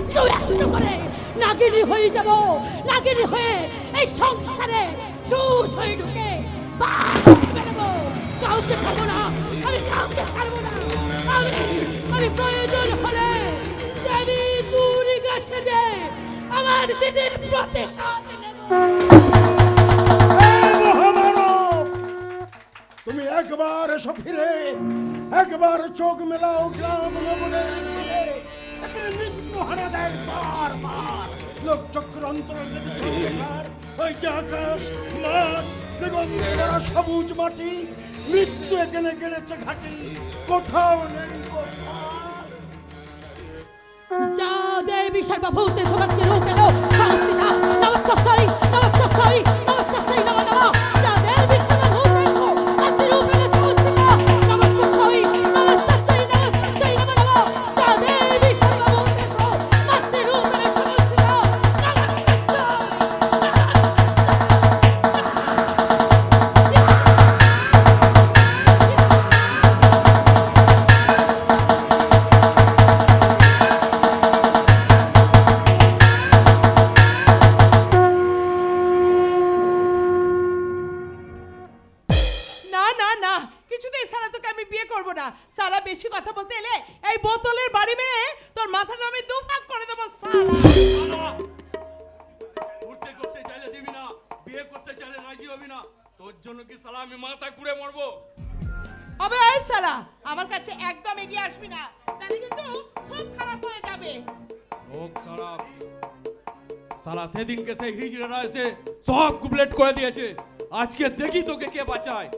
একটু একটু করে নাগিনী হয়ে যাব, নাগিনী হয়ে এই সংসারে সুদ হয়ে ঢুকে বেরোবো। কাউকে ছাড়বো না, আমি কাউকে ছাড়বো না। আমি প্রয়োজন হলে দেবী দুর্গা সেজে আমার দিদির প্রতিশোধ নেব। তুমি একবার এসো ফিরে, একবার চোখ মেলাও গ্রাম নগরের দিকে। মৃত্যুহারা দেয় বারবার লোক চক্রান্তর ওই যে আকাশ মাঠ দিগন্তেরা সবুজ মাটি, মৃত্যু এখানে গেড়েছে ঘাটি, কোথাও নেই যা দেবী সর্বভূতে সমাজকে রূপে নাও সংস্থিতা নমস্কারই নমস্কারই নমস্কারই নমঃ নমঃ। যা দেবী সর্বভূতে সমাজকে রূপে নাও সংস্থিতা নমস্কারই নমস্কারই নমস্কারই নমঃ নমঃ। যা দেবী সর্বভূতে সমাজকে রূপে নাও সংস্থিতা সালা বেশি কথা বলতে এলে এই বোতলের বাড়ি মেরে তোর মাথাটা আমি দুফাক করে দেবো। সালা ঘুরতে করতে চাইলে দিবি না, বিয়ে করতে চাইলে রাজি হবি না। তোর জন্য কি সালা আমি মাথা কুড়ে মরবো? আবে এই সালা আমার কাছে একদম এগিয়ে আসবি না, তাহলে কিন্তু খুব খারাপ হয়ে যাবে। খুব খারাপ? সালা সেদিনকে সেই হিজড়ারা এসে সব কুপলেট করে দিয়েছে। আজকে দেখি তোকে কে বাঁচায়।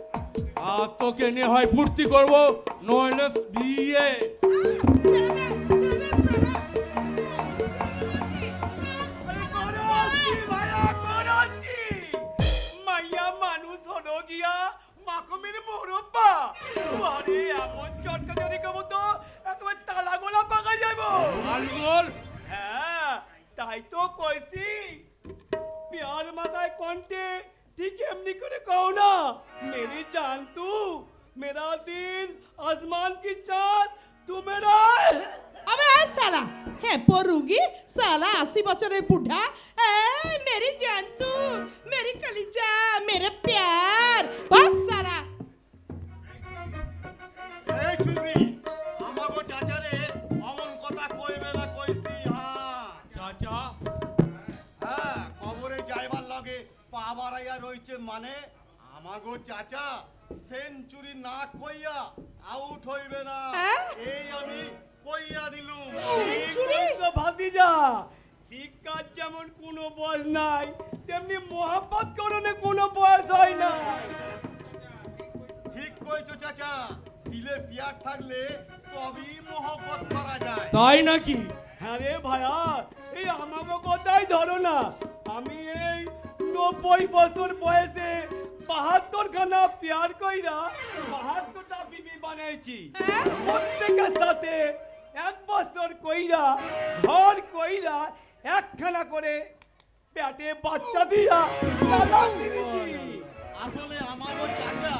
আজ তোকে নিয়ে হয় ফুর্তি করবো, নইলে বিয়ে। মাইয়া মানুষ হলো গিয়া মাকমের মোরব্বা, আরে এমন চটকা যদি কবো তো একেবারে তালা গোলা পাকা যাবো। আলগোল হ্যাঁ তাই তো কইছি, প্যার মাথায় কন্টে ঠিক এমনি করে কও না, মেরি জান তু মেরা দিল আসমান কি চাঁদ তু মেরা। আবে এই সালা হ্যাঁ পড়ুগি সালা 80 বছরের বুढ़ा এই মেরি জান তু মেরি কলিজা মেরে প্যার ভাগ সালা। এই চুরি আমাগো চাচারে অমন কথা কইবে না কইছি। হ্যাঁ চাচা, হ্যাঁ কবরে যাইবার লগে পা বাড়াইয়া রইছে মানে আমাগো চাচা সেঞ্চুরি না কইয়া আউট হইবে না, এই আমি কইয়া দিলুম। সেঞ্চুরি? ভাতিজা শিক্ষার যেমন কোনো বয়স নাই, তেমনি মোহাব্বত করনে কোনো বয়স হয় না। ঠিক কইছো চাচা, দিলে পিয়ার থাকলে তবেই মোহাব্বত করা যায়। তাই নাকি? হ্যাঁ রে ভাইয়া, এই আমাকে কথাই ধরো না, আমি এই 90 বছর বয়সে 72 খানা প্যার কইরা 72টা বিবি বানাইছি। প্রত্যেকের সাথে 1 বছর কইরা ঘর কইরা একখানা করে পেটে বাচ্চা দিয়া তালাক দিয়েছি। আসলে আমারও চাচা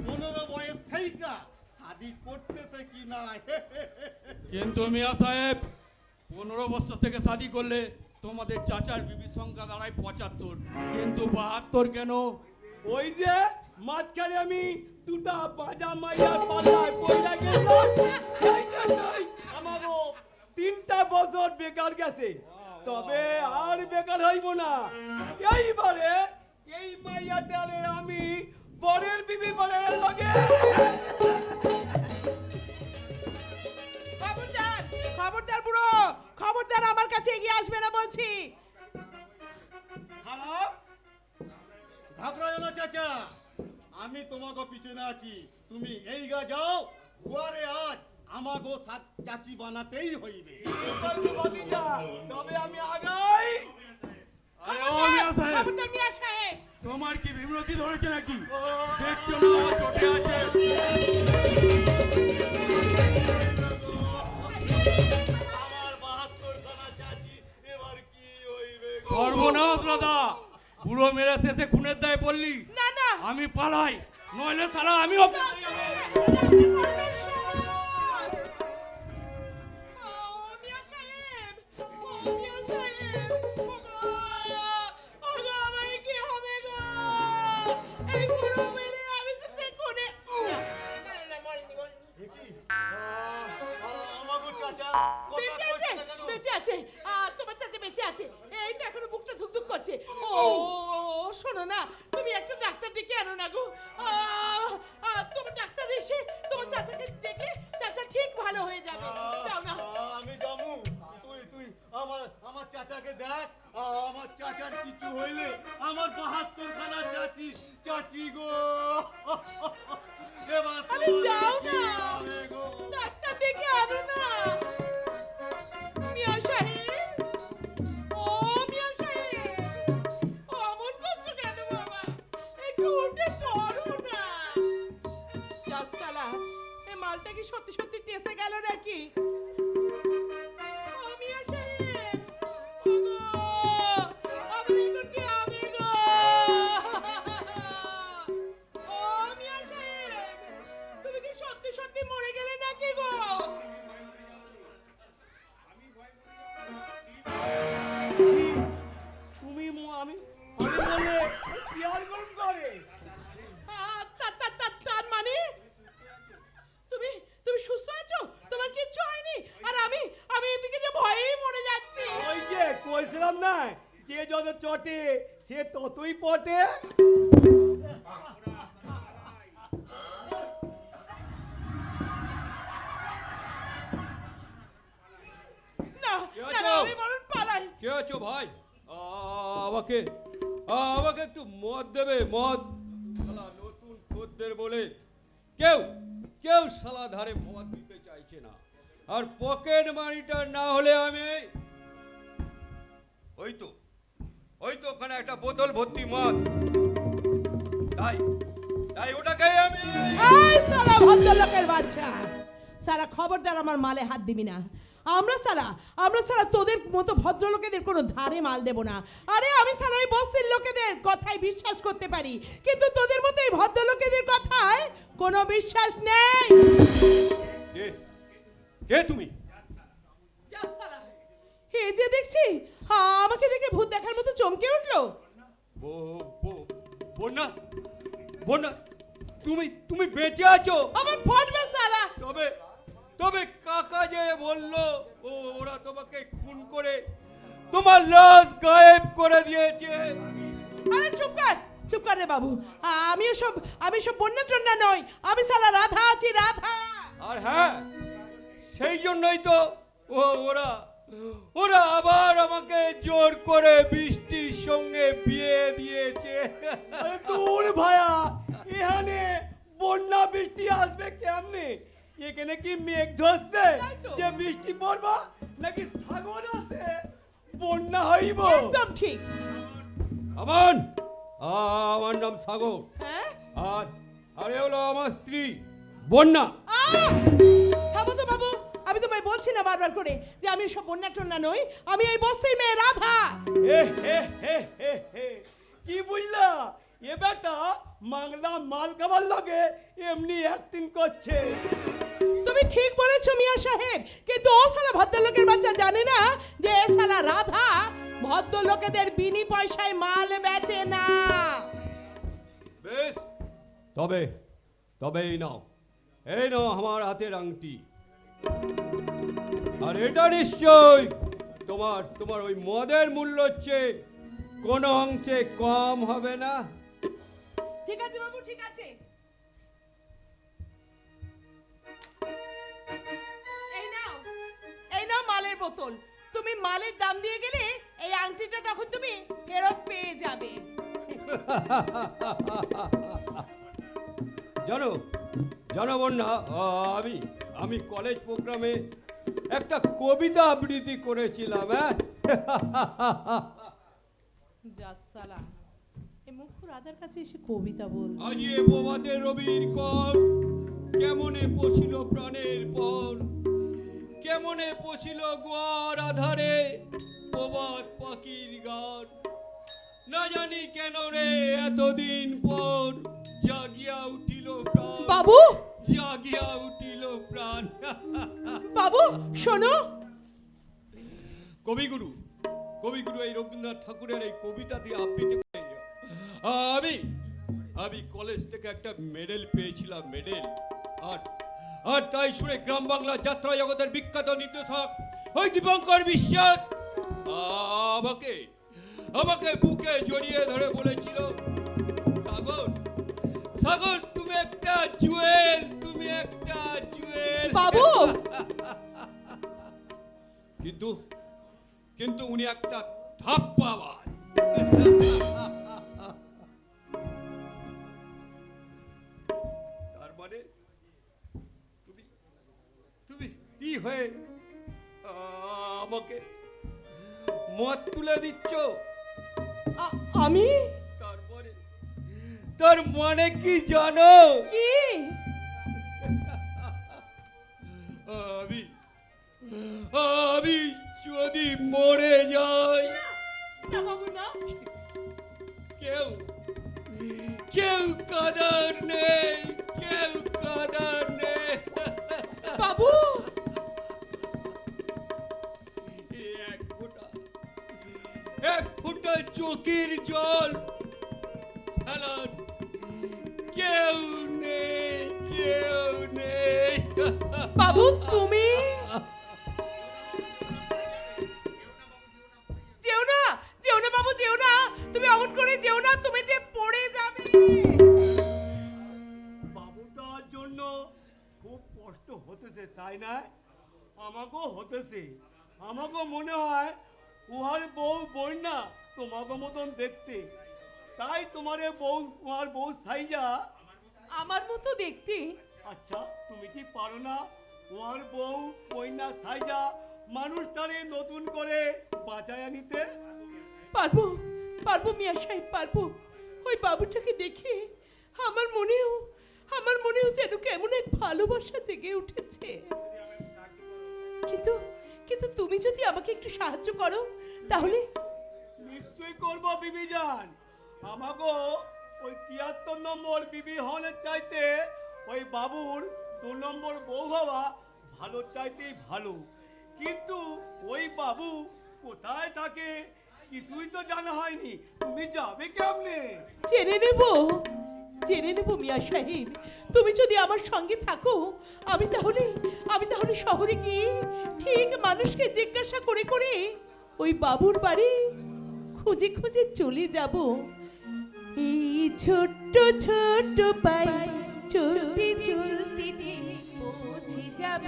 15 বয়স থেইকা শাদি করতেছে কি না। কিন্তু মিয়া সাহেব 15 বছর থেকে শাদি করলে তোমাদের চাচার বিবির সংখ্যা দাঁড়ায় 75, কিন্তু 72 কেন? ওই যে মাঝখানে আমি দুটা বাজা মাইয়ার পাল্লায় পড়ে গেলাম, সেই জন্যই আমারও 3টা বছর বেকার গেছে। তবে আর বেকার হইব না, এইবারে এই মাইয়াটারে আমি বরের বিবি বলে লাগে। খবরদার খবরদার বুড়ো, খবরদার আমার কাছে এগিয়ে আসবে না বলছি। খারাপ ঘাবড়ায় না চাচা, আমি তোমাকে পিছনে আছি, তুমি এই গা যাও, হুয়ারে আজ আমাগো চাচি বানাতেই হইবে। তবে আমি আগাই। আরে ও মিয়া সাহেব, খবরদার মিয়া সাহেব, তোমার কি বিমরতি ধরেছে নাকি? দেখছো না আমার চোটে আছে। আমার 72 খানা চাচি এবার কি হইবে? সর্বনাশ দাদা, বুড়ো মেরে শেষে খুনের দায় পড়লি। না না আমি পালাই, নইলে সালা আমিও মিয়া সাহেব, ও বেঁচে আছে তোমার চাচা বেঁচে আছে এই তো এখনো বুকটা ধুকধুক করছে ও শোনো না তুমি একটা ডাক্তার ডেকে আনো না গো তোমার ডাক্তার এসে তোমার চাচাকে ডেকে চাচা ঠিক ভালো হয়ে যাবে যাও না আমি জামু তুই আমার চাচাকে দেখ আমার চাচার কিছু হইলে আমার 72 খানা চাচি গো এবার আরে যাও না হবে গো। ডাক্তার ডেকে আনো না মিয়া সাহেব ও মিয়া সাহেব অমন করছো কেন বাবা একটু উঠে পড়ো না যা সালা এই মালটা কি সত্যি সত্যি টেসে গেল নাকি ও মিয়া সাহেব ওগো আমার এখন কি হবে গো ও মিয়া সাহেব তুমি কি সত্যি সত্যি মরে গেলে নাকি গো ছি, তুমি আমি বলে পিয়ার গরম করে তার মানে তুমি তুমি সুস্থ আছো তোমার কিচ্ছু হয়নি আর আমি এদিকে যে ভয়েই মরে যাচ্ছি ওই যে কইছিলাম না যে যত চটে সে ততই পটে না কি না, না, হলো? আমি বরং পালাই কে আছো ভাই আমাকে আমাকে একটু মদ দেবে মদ শালা নতুন খদ্দের বলে কেউ শালা ধারে মদ দিতে চাইছে না আর পকেট মানিটা না হলে আমি ওই তো ওখানে একটা বোতল ভর্তি মদ তাই ওটাকে আমি এই সালা ভদ্রলোকের বাচ্চা সালা খবরদার আমার মালে হাত দিবি না আমরা সালা তোদের মতো ভদ্রলোকেদের কোনো ধারে মাল দেব না আরে আমি সালা এই বস্তির লোকেদের কথায় বিশ্বাস করতে পারি কিন্তু তোদের মতো এই ভদ্রলোকেদের কথায় কোনো বিশ্বাস নেই কে তুমি যা সালা এই যে দেখছি আমাকে দেখে ভূত দেখার মতো চমকে উঠলো বন্যা তুমি বেঁচে আছো আমার ফটবে সালা তবে কাকা যে বললো ওরা তোমাকে খুন করে তোমার লাশ গায়েব করে দিয়েছে আরে চুপ কর রে বাবু আমি সব বন্যা টন্যা নই আমি সালা রাধা আছি রাধা আর হ্যাঁ সেই জন্যই তো ওরা আবার আমাকে জোর করে বৃষ্টির সঙ্গে বিয়ে দিয়েছে আরে দূর ভায়া এখানে বন্যা বৃষ্টি আসবে কেমনে এখানে কি মেঘ ধরছে তাই তো। যে বৃষ্টি পড়বা নাকি সাগর আছে বন্যা হইব একদম ঠিক আমার নাম সাগর হ্যাঁ আরে হলো আমার স্ত্রী বন্যা থামো তো বাবু আমি তোমায় বলছি না বারবার করে যে আমি সব বন্যা টন্যা নই আমি এই বস্তির মেয়ে রাধা হে কি বুঝলা এ বেটা মাংলা মাল খাবার লাগে এমনি অ্যাক্টিং করছে তুমি ঠিক বলেছো মিয়া সাহেব কিন্তু ও সালা ভদ্রলোকের বাচ্চা জানে না যে এ সালা রাধা ভদ্রলোকেদের বিনি পয়সায় মাল বেচে না বেশ তবে এই নাও আমার হাতের আংটি আর এটা নিশ্চয় তোমার ওই মদের মূল্য হচ্ছে কোনো অংশে কম হবে না ঠিক আছে বাবু ঠিক আছে এই নাও মালের বোতল তুমি মালের দাম দিয়ে গেলে এই আংটিটা তখন তুমি ফেরত পেয়ে যাবে জানো বন্যা আমি কলেজ প্রোগ্রামে একটা কবিতা আবৃত্তি করেছিলাম হ্যাঁ জাসালা এই মুখ রাধার কাছে এসে কবিতা বল আজি এ প্রভাতে রবির কর কেমনে পছিল প্রাণের পর কেমনে পছিল গোয়ার আধারে প্রভাত পাখির গান না জানি কেন রে এতদিন পর জাগিয়া উঠিল প্রাণ বাবু জাগিয়া উঠিল প্রাণ বাবু শোনো কবিগুরু এই রবীন্দ্রনাথ ঠাকুরের এই কবিতা দিয়ে আবৃত্তি করে আমি কলেজ থেকে একটা মেডেল পেয়েছিলাম মেডেল আর তাই শুনে গ্রাম বাংলা যাত্রা জগতের বিখ্যাত নির্দেশক ওই দীপঙ্কর বিশ্বাস আমাকে আমাকে বুকে জড়িয়ে ধরে বলেছিল, সাগর সাগর তুমি একটা জুয়েল, তুমি একটা জুয়েল। বাবু! কিন্তু কিন্তু উনি একটা ধাপ্পাবাজ। তার মানে তুমি তুমি স্ত্রী হয়ে আমাকে মত তুলে দিচ্ছ। আমি তারপরে তার মানে কি জানো? কি? আমি আমি যদি মরে যাই, না বাবু না, কেউ কেউ কাদার নেই, কেউ কাদার নেই। বাবু এক ফোঁটা চোখের জল ফেলার কেউ নেই, কেউ নেই। বাবু তুমি যেও না, যেও না বাবু, যেও না, তুমি অমন করে যেও না, তুমি যে পড়ে যাবে। বাবুটার জন্য খুব কষ্ট হতেছে, তাই না? আমাকেও হতেছে। আমাকেও মনে হয় উহার বউ বন্যা তোমাকে মতন দেখতে, তাই তোমার বউ সাইজা। আমার মতো দেখতে? আচ্ছা, তুমি কি পারো না উহার বউ বন্যা সাইজা মানুষটারে নতুন করে বাঁচায়া নিতে? পারবো, পারবো মিয়া সাহেব, পারবো। ওই বাবুটাকে দেখে আমার মনেও যেন কেমন এক ভালোবাসা জেগে উঠেছে। কিন্তু কিন্তু তুমি যদি আমাকে একটু সাহায্য করো তাহলে। নিশ্চয়ই করব বিবিজান। আমাগো ওই ৭৩ নম্বর বিবি হনের চাইতে ওই বাবুর ২ নম্বর বউ হওয়া ভালো চাইতেই ভালো। কিন্তু ওই বাবু কোথায় থাকে কিছুই তো জানা হয়নি। তুমি যাবে কেমনে? জেনে নেব মিয়া সাহেব। তুমি যদি আমার সঙ্গে থাকো, আমি তাহলে শহরে গিয়ে ঠিক মানুষকে জিজ্ঞাসা করে করে ওই বাবুর বাড়ি খুঁজে খুঁজে চলে যাব। এই ছোট্ট ছোট্ট পায়ে চলতে চলতে পৌঁছে যাব।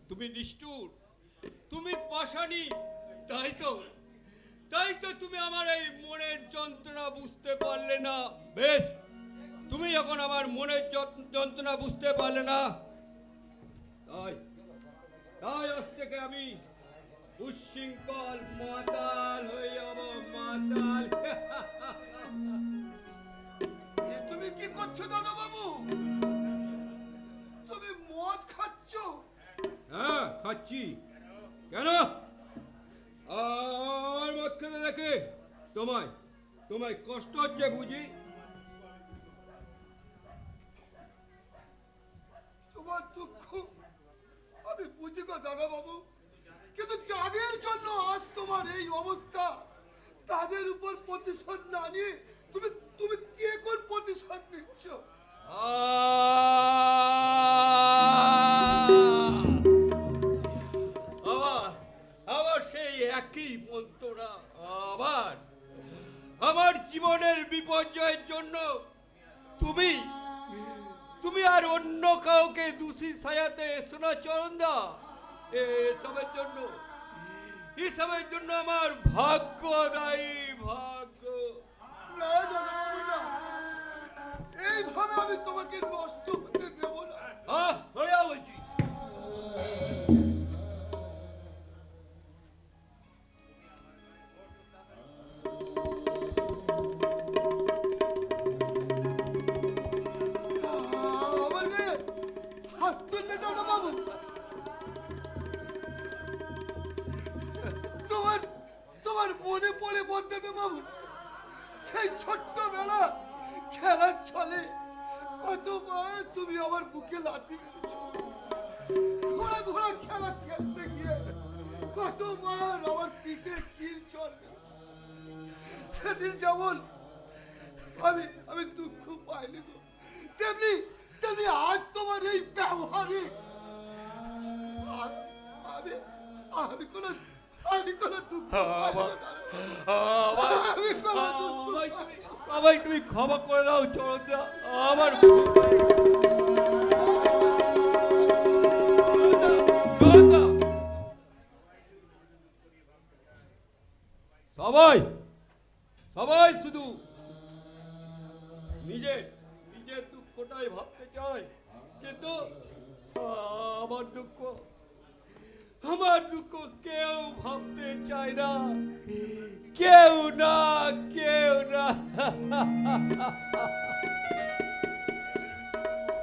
তুমি নিষ্ঠুর, তুমি পাষাণী, তাই তো তুমি আমার এই মনের যন্ত্রণা বুঝতে পারলে না। বেশ, তুমি যখন আমার মনের যন্ত্রণা বুঝতে পারলে না, তাই আজ থেকে আমি উচ্ছৃঙ্খল মাতাল হয়ে যাব, মাতাল। তুমি কি করছো দাদা বাবু? তুমি মদ খাচ্ছ? হ্যাঁ, খাচ্ছি। কেন? আমার মদ খেতে দেখে তোমায় কষ্ট হচ্ছে বুঝি? তোমার দুঃখ আমি বুঝি গো দাদা বাবু, কিন্তু যাদের জন্য আজ তোমার এই অবস্থা, তাদের উপর প্রতিশোধ না নিয়ে তুমি তুমি কে কোন প্রতিশোধ নিচ্ছ? আবার সেই এক একই মন্ত্রণা আবার আমার জীবনের বিপর্যয়ের জন্য তুমি তুমি আর অন্য কাউকে দোষী সাজাতে এসো না চরণদা। এসবের জন্য আমার ভাগ্য দায়ী, ভাগ্য। না দাদা বাবু না, এইভাবে আমি তোমাকে নষ্ট হতে দেব না। ধরে যাও বলছি। আমার গায়ে হাত তুললে দাদা বাবু। তোমার তোমার মনে পড়ে বলতে বাবু, সেই ছোট্টবেলা খেলার ছলে কতবার তুমি আমার বুকে লাথি মেরেছ। ঘোড়া ঘোড়া খেলা খেলতে গিয়ে কতবার আমার পিঠে কিল চলবে। সেদিন যেমন আমি আমি দুঃখ পাইনি গো, তেমনি তেমনি আজ তোমার এই ব্যবহারে আমি আমি কোনো দুঃখ পাইনি গো দাদা। আমি কোনো দুঃখ পাইনি। সবাই তুমি ক্ষমা করে দাও চরণদা, আমার সবাই সবাই শুধু নিজের নিজের দুঃখটাই ভাবতে চায়, কিন্তু আমার দুঃখ কেউ ভাবতে চায় না, কেউ না।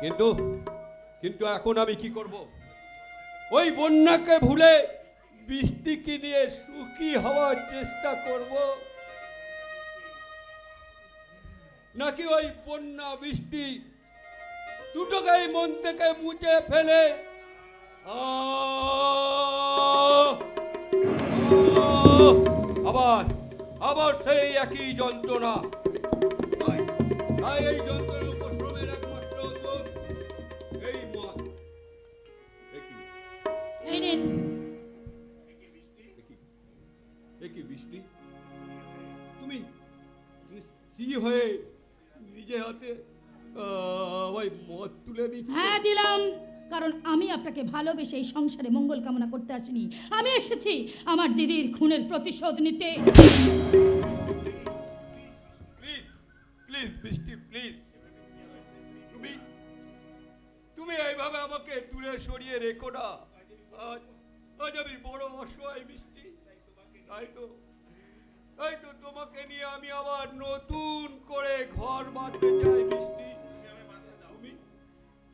কিন্তু কিন্তু এখন আমি কি করব? ওই বন্যাকে ভুলে বৃষ্টিকে নিয়ে সুখী হওয়ার চেষ্টা করব, নাকি ওই বন্যা বৃষ্টি দুটোকেই মন থেকে মুছে ফেলে আবার আবার সেই একই যন্ত্রণা। তাই এই যন্ত্রণার উপশমের একমাত্র ওষুধ এই মদ। এই নিন। একই বৃষ্টি, তুমি স্ত্রী হয়ে নিজে হাতে ওই মদ তুলে দিচ্ছ? হ্যাঁ দিলাম, কারণ আমি আপনাকে ভালোবেসে এই সংসারে মঙ্গল কামনা করতে আসিনি। আমি এসেছি আমার দিদির খুনের প্রতিশোধ নিতে। প্লিজ প্লিজ বৃষ্টি প্লিজ, তুমি এইভাবে আমাকে দূরে সরিয়ে রেখো না। আজ আমি বড় অসহায় বৃষ্টি, তাই তো তোমাকে নিয়ে আমি আবার নতুন করে ঘর বাঁধতে চাই বৃষ্টি।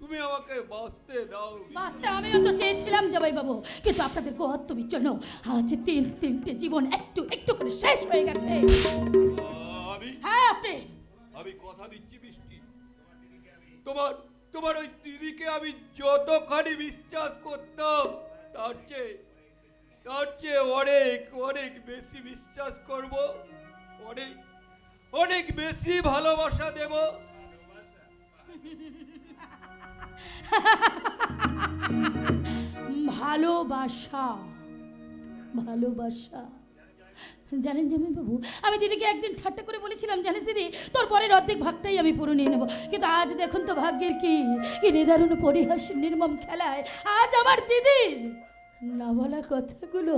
তুমি আমাকে বাঁচতে দাও। বাঁচতে আমিও তো চেয়েছিলাম জবাই বাবু, কিন্তু আপনাদের গোহত্যমির জন্য আজ তিনটে জীবন একটু একটু করে শেষ হয়ে গেছে। হ্যাঁ আপনি। আমি কথা দিচ্ছি বৃষ্টি, তোমার ওই দিদিকে আমি যতখানি বিশ্বাস করতাম তার চেয়ে অনেক অনেক বেশি বিশ্বাস করব, অনেক অনেক বেশি ভালোবাসা দেব। ভালোবাসা ভালোবাসা জানেন জামাই বাবু, আমি দিদিকে একদিন ঠাট্টা করে বলেছিলাম, জানিস দিদি তোর পরের অর্ধেক ভাগটাই আমি পুরো নিয়ে নেবো। কিন্তু আজ দেখুন তো ভাগ্যের কি নিদারুণ পরিহাস নির্মম খেলায় আজ আমার দিদির না বলা কথাগুলো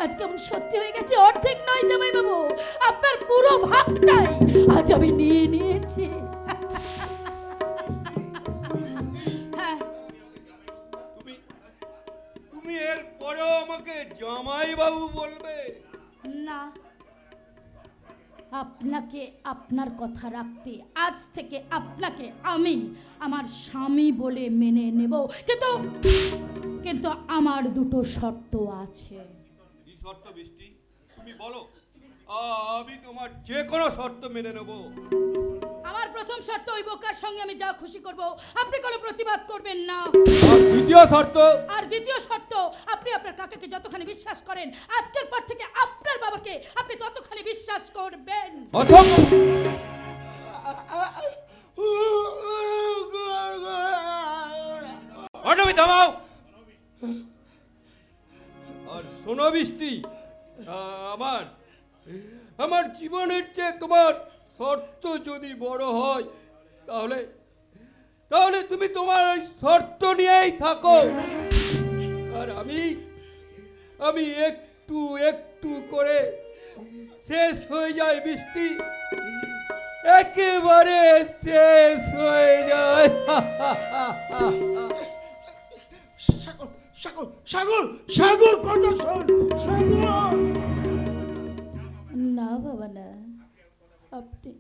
আজ কেমন সত্যি হয়ে গেছে। অর্ধেক নয় জামাই বাবু, আপনার পুরো ভাগটাই আজ আমি নিয়ে নিয়েছি। হ্যাঁ, তুমি এর পরেও আমাকে জামাই বাবু বলবে? না, আপনাকে আপনার কথা রাখতে আজ থেকে আপনাকে আমি আমার স্বামী বলে মেনে নেব, কিন্তু আমার দুটো শর্ত আছে। কি শর্ত বৃষ্টি? তুমি বলো, আমি তোমার যে কোনো শর্ত মেনে নেব। আমার প্রথম শর্ত, ওই বোকার সঙ্গে আমি যা খুশি করব, আপনি কোনো প্রতিবাদ করবেন না। আর দ্বিতীয় শর্ত, আপনি আপনার কাকাকে যতখানি বিশ্বাস করেন আজকের পর থেকে আপনার বাবাকে আপনি ততখানি বিশ্বাস করবেন। থামাও। আর শোনো বৃষ্টি, আমার আমার জীবনের চেয়ে তোমার শর্ত যদি বড় হয় তাহলে তাহলে তুমি তোমার ওই শর্ত নিয়েই থাকো, আর আমি একটু একটু করে শেষ হয়ে যায় বৃষ্টি, একেবারে শেষ হয়ে যায়। সাগর সাগর সাগর সাগর কথা শোন সাগর। না বাবা না, আপনি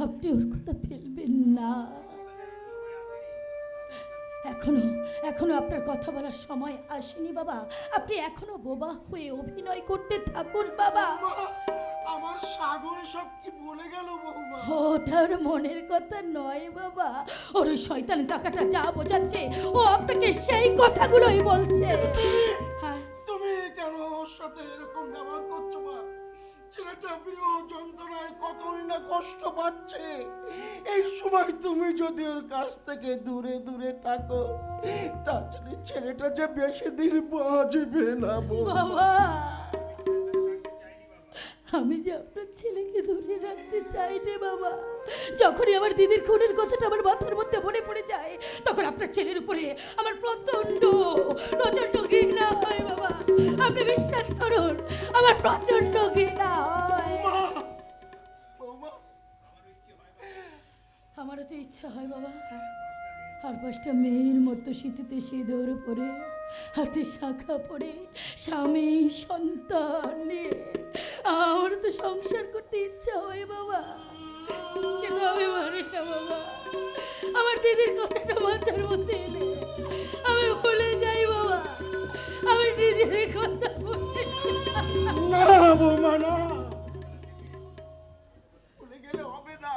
আপনি ওর কথা ফেলবেন না। এখনো আপনার কথা বলার সময় আসেনি বাবা। আপনি এখনো বোবা হয়ে অভিনয় করতে থাকুন বাবা। মা, আমার সাগর সব কি বলে গেল বৌমা? ওটার মনের কথা নয় বাবা, ওর ওই শয়তান কাকাটা যা বোঝাচ্ছে ও আপনাকে সেই কথাগুলোই বলছে। হ্যাঁ, তুমি কেন ওর সাথে এরকম ব্যবহার করছো মা? ছেলেটা প্রিয় যন্ত্রণায় কতই না কষ্ট পাচ্ছে। এই সময় তুমি যদি ওর কাছ থেকে দূরে দূরে থাকো, তাহলে ছেলেটা যে বেশি দিন বাঁচবে না বাবা আমি যে আপনার ছেলেকে দূরে রাখতে চাই রে বাবা। যখনই আমার দিদির খুনের কথাটা আমার মাথার মধ্যে মনে পড়ে যায়, তখন আপনার ছেলের উপরে আমার প্রচন্ড ঘৃণা হয় বাবা। আপনি বিশ্বাস করুন, আমার প্রচন্ড ঘৃণা হয়। আমারও তো ইচ্ছা হয় বাবা, আর 5টা মেয়ের মতো শীতিতে সিঁদুর পরে, হাতে শাখা পরে, স্বামী সন্তান নিয়ে আমার তো সংসার করতে ইচ্ছা হয় বাবা, কিন্তু আমি পারি না বাবা। আমার দিদির কথাটা মাথার মধ্যে এলে আমি ভুলে যাই বাবা, আমি নিজের কথা ভুলে না বৌমা না, ভুলে গেলে হবে না।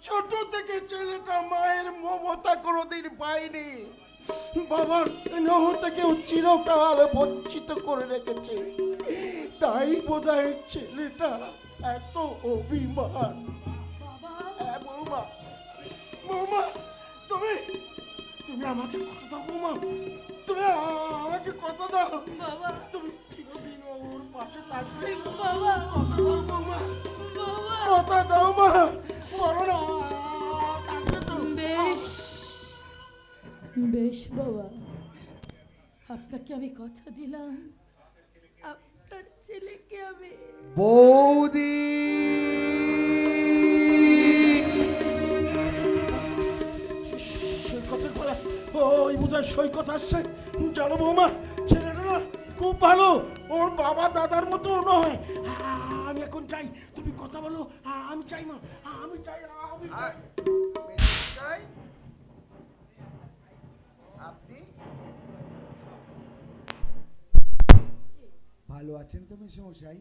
ছোট থেকে ছেলেটা মায়ের মমতা কোনোদিন পায়নি, বাবার স্নেহ থেকেও চিরকাল বঞ্চিত করে রেখেছে। তাই বোধহয় ছেলেটা এত অভিমান। হ্যাঁ বৌমা, বৌমা তুমি তুমি আমাকে কথা দাও বৌমা, তুমি আমাকে কথা দাও বাবা। তুমি চিরদিন ওর পাশে থাকবে বাবা কথা দাও বৌমা, বাবা কথা দাও মা, বলো না থাকবে তো। বেশ বেশ বাবা, আপনাকে আমি কথা দিলাম, আপনার ছেলেকে আমি বৌদি সৈকতের গলা ওই বোধহয় সৈকত আসছে। জানো বৌমা, ছেলেটা না খুব ভালো, ওর বাবা দাদার মতো নয়। আমি এখন চাই তুমি কথা বলো, আমি চাই মা, আমি চাই আমি চাই। আপনি ভালো আছেন তো মেসমশাই?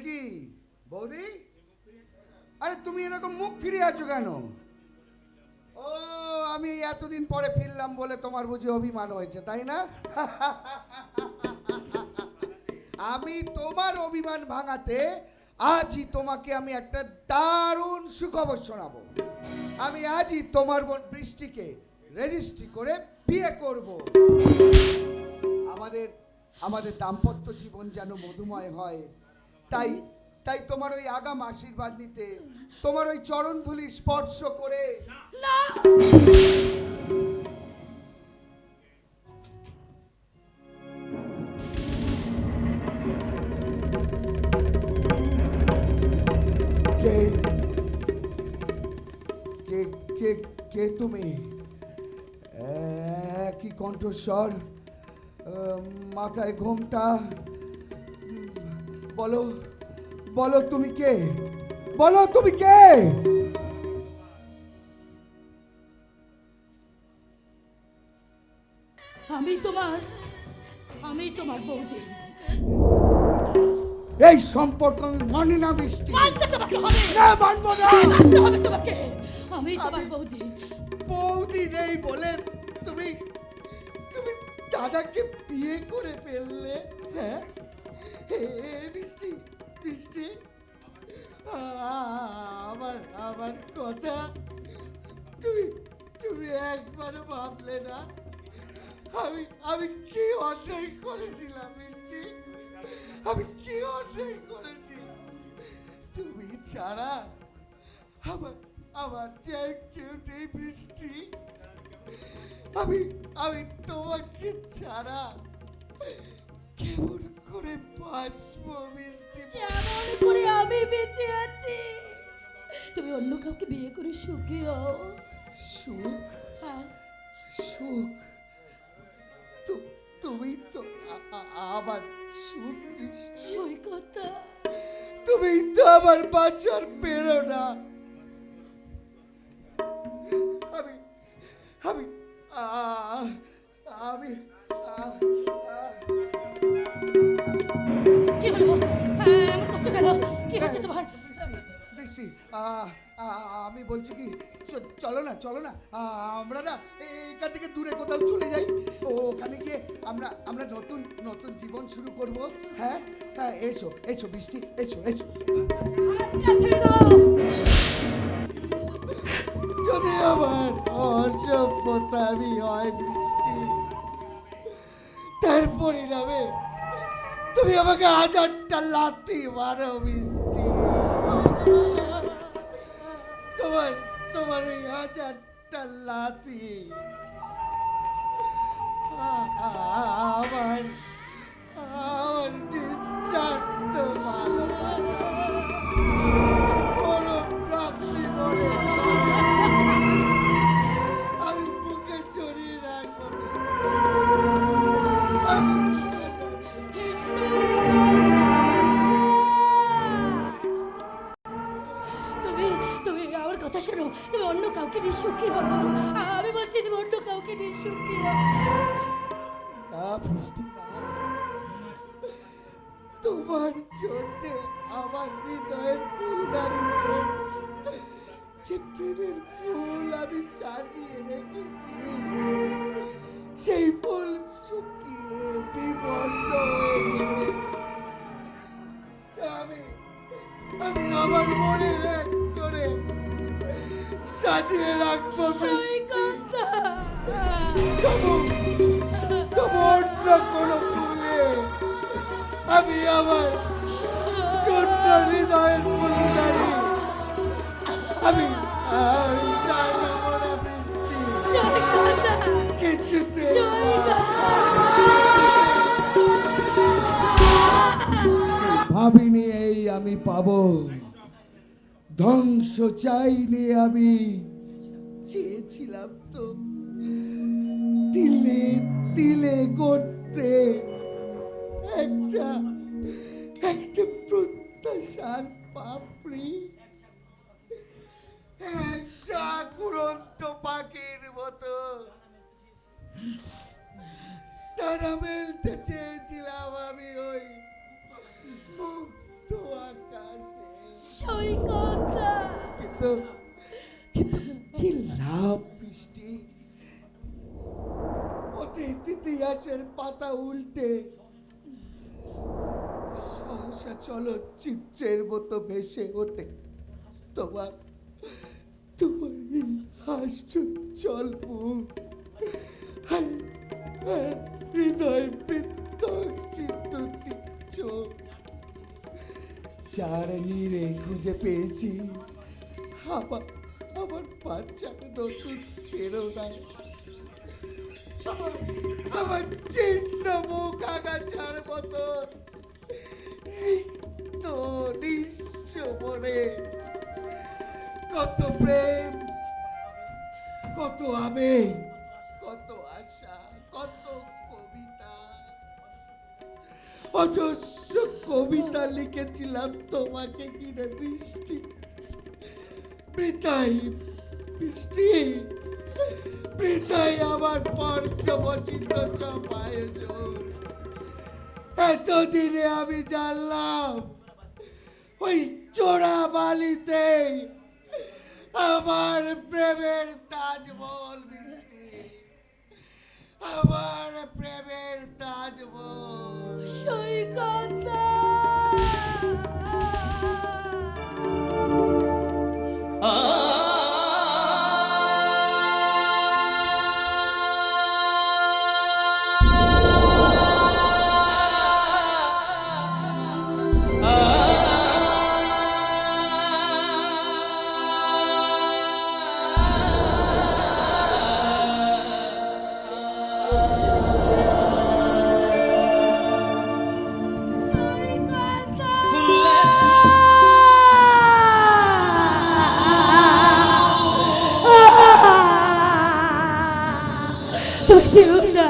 কি বৌদি, আরে তুমি এরকম মুখ ফিরে আছো কেন? ও আমি এতদিন পরে ফিরলাম বলে তোমার বুঝি অভিমান হয়েছে, তাই না? আমি তোমার অভিমান ভাঙাতে আজই তোমাকে আমি একটা দারুণ সুখবর শোনাবো। আমি আজই তোমার বোন বৃষ্টিকে রেজিস্ট্রি করে বিয়ে করব। আমাদের দাম্পত্য জীবন যেন মধুময় হয়, তাই তাই তোমার ওই আগাম আশীর্বাদ নিতে, তোমার ওই চরণধুলি স্পর্শ করে না কে কে কে কে তুমি? একই কণ্ঠস্বর, মাথায় ঘোমটা। বলো বলো তুমি কে? বলো তুমি কে? আমি তোমার বৌদি। এই সম্পর্ক আমি মানি না মিষ্টি। মানতে তোমাকে হবে। না, মানবো না। মানতে হবে তোমাকে। আমি তোমার বৌদি। বৌদি নেই বলে তুমি তুমি দাদাকে বিয়ে করে ফেললে? হ্যাঁ মিষ্টি, মিষ্টি, আমার আমার কথা তুমি তুমি একবারও ভাবলে না? আমি আমি কি অন্যায় করেছিলাম মিষ্টি? আমি কি অন্যায় করেছি? তুমি ছাড়া আমার আমার যে আর কেউ নেই মিষ্টি। আমি আমি তোমাকে ছাড়া কেমন করে বাঁচবো মিষ্টি? যেমন করে আমি বেঁচে আছি, তুমি অন্য কাউকে বিয়ে করে সুখী হও। সুখ? হ্যাঁ, সুখ? তুমি তো আমার সুখ মিষ্টি। সৈকত। তুমি তো আমার বাঁচার পেরো না। আমি আমি আমি কি হলো? হ্যাঁ, এমন করছো কেন? কি হচ্ছে তোমার? বেশি আমি বলছি কি, চলো না চলো না, আমরা না এখান থেকে দূরে কোথাও চলে যাই। ওখানে গিয়ে আমরা আমরা নতুন নতুন জীবন শুরু করব। হ্যাঁ হ্যাঁ, এসো এসো বৃষ্টি, এসো এসো। আচ্ছা, ছেড়ে দাও। যদি আমার অসভ্যতা আমি হয় বৃষ্টি, তার পরিণামে তুমি আমাকে 1000টা লাথি মারো বৃষ্টি। তোমার তোমার ওই 1000টা লাথি আমার আমার নিঃস্বার্থ ভালোবাসা বড় প্রাপ্তি বলে আমি বুকে জড়িয়ে রাখবো বৃষ্টি। আমি বুকে তুমি তুমি আমার কথা শোনো। তুমি অন্য কাউকে নিয়ে সুখী হও। আমি বলছি তুমি অন্য কাউকে নিয়ে সুখী হও। না বৃষ্টি না, তোমার জন্যে আমার হৃদয়ের ফুলদারিতে যে প্রেমের ফুল আমি সাজিয়ে রেখেছি, সেই ফুল শুকিয়ে বিবর্ণ হয়ে গেলে আমি আমি আমার মনে এক করে সাজিয়ে রাখবো বৃষ্টি। তবু তবু অন্য কোনো ফুলে আমি আমার শূন্য হৃদয়ের ফুলদারি আমি আমি সাজাবো না বৃষ্টি। কিছুতে ভাবিনি এই আমি পাবো, ধ্বংস চাইনি আমি, চেয়েছিলাম তো তিলে তিলে করতে একটা একটা প্রত্যাশার পাপড়ি, একটা কুড়ন্ত পাখির মতো টানা মেলতে চেয়েছিলাম আমি ওই মুক্ত আকাশে। কিন্তু কিন্তু কি লাভ বৃষ্টি? অতীত ইতিহাসের পাতা উল্টে সহসা চলচ্চিত্রের মতো ভেসে ওঠে তোমার তোমার এই হাস্যোজ্জ্বল মুখ আর হৃদয় বিধ্বংসিত চোখ, যার নীড়ে খুঁজে পেয়েছি আমার আমার বাচ্চার নতুন প্রেরণা। আমার চিহ্ন মুখ আগাছার মতো রিক্ত নিঃস্ব মনে কত প্রেম, কত আবেগ, কত আশা, কত কবিতা, অজস্র কবিতা লিখেছিলাম তোমাকে ঘিরে বৃষ্টি। বৃথাই বৃষ্টি, বৃথাই আমার পর্যবসিত সব আয়োজন। এতদিনে আমি জানলাম ওই চোরা বালিতে আমার প্রেমের তাজমহল বৃষ্টি, আমার প্রেমের তাজমহল। সৈকত তুমি যেও না,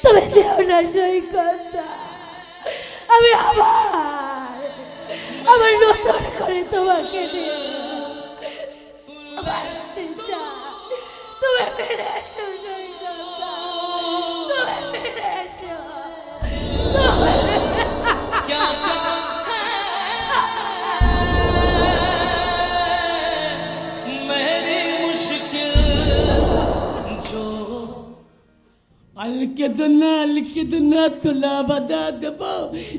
তুমি যেও না সৈকত। আমি আবার নতুন করে তোমাকে নিয়ে তুমি ফিরে এসো সৈকত, তুমি ফিরে এসো। আলকে তোলা বাধা দেব,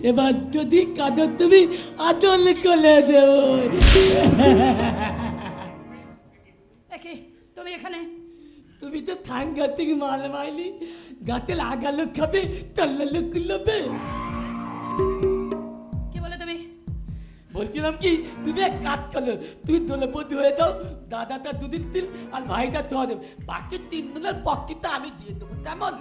এবার যদি কাঁদো তুমি আদল করে দেব। তুমি এখানে, তুমি তো থাঙ্গা থেকে মাল মাইলি, গাতে লাগালো খাবে তাল্লা কুলবে। কি বলে তুমি? বলছিলাম কি, তুমি এক কাজ করলো, তুমি দোলবদ্ধ হয়ে দাও, দাদাটা 2 দিন দিন আর ভাইটা 2 দিন, বাকি 3 দিনের পক্ষিটা আমি দিয়ে দেবো। কেমন?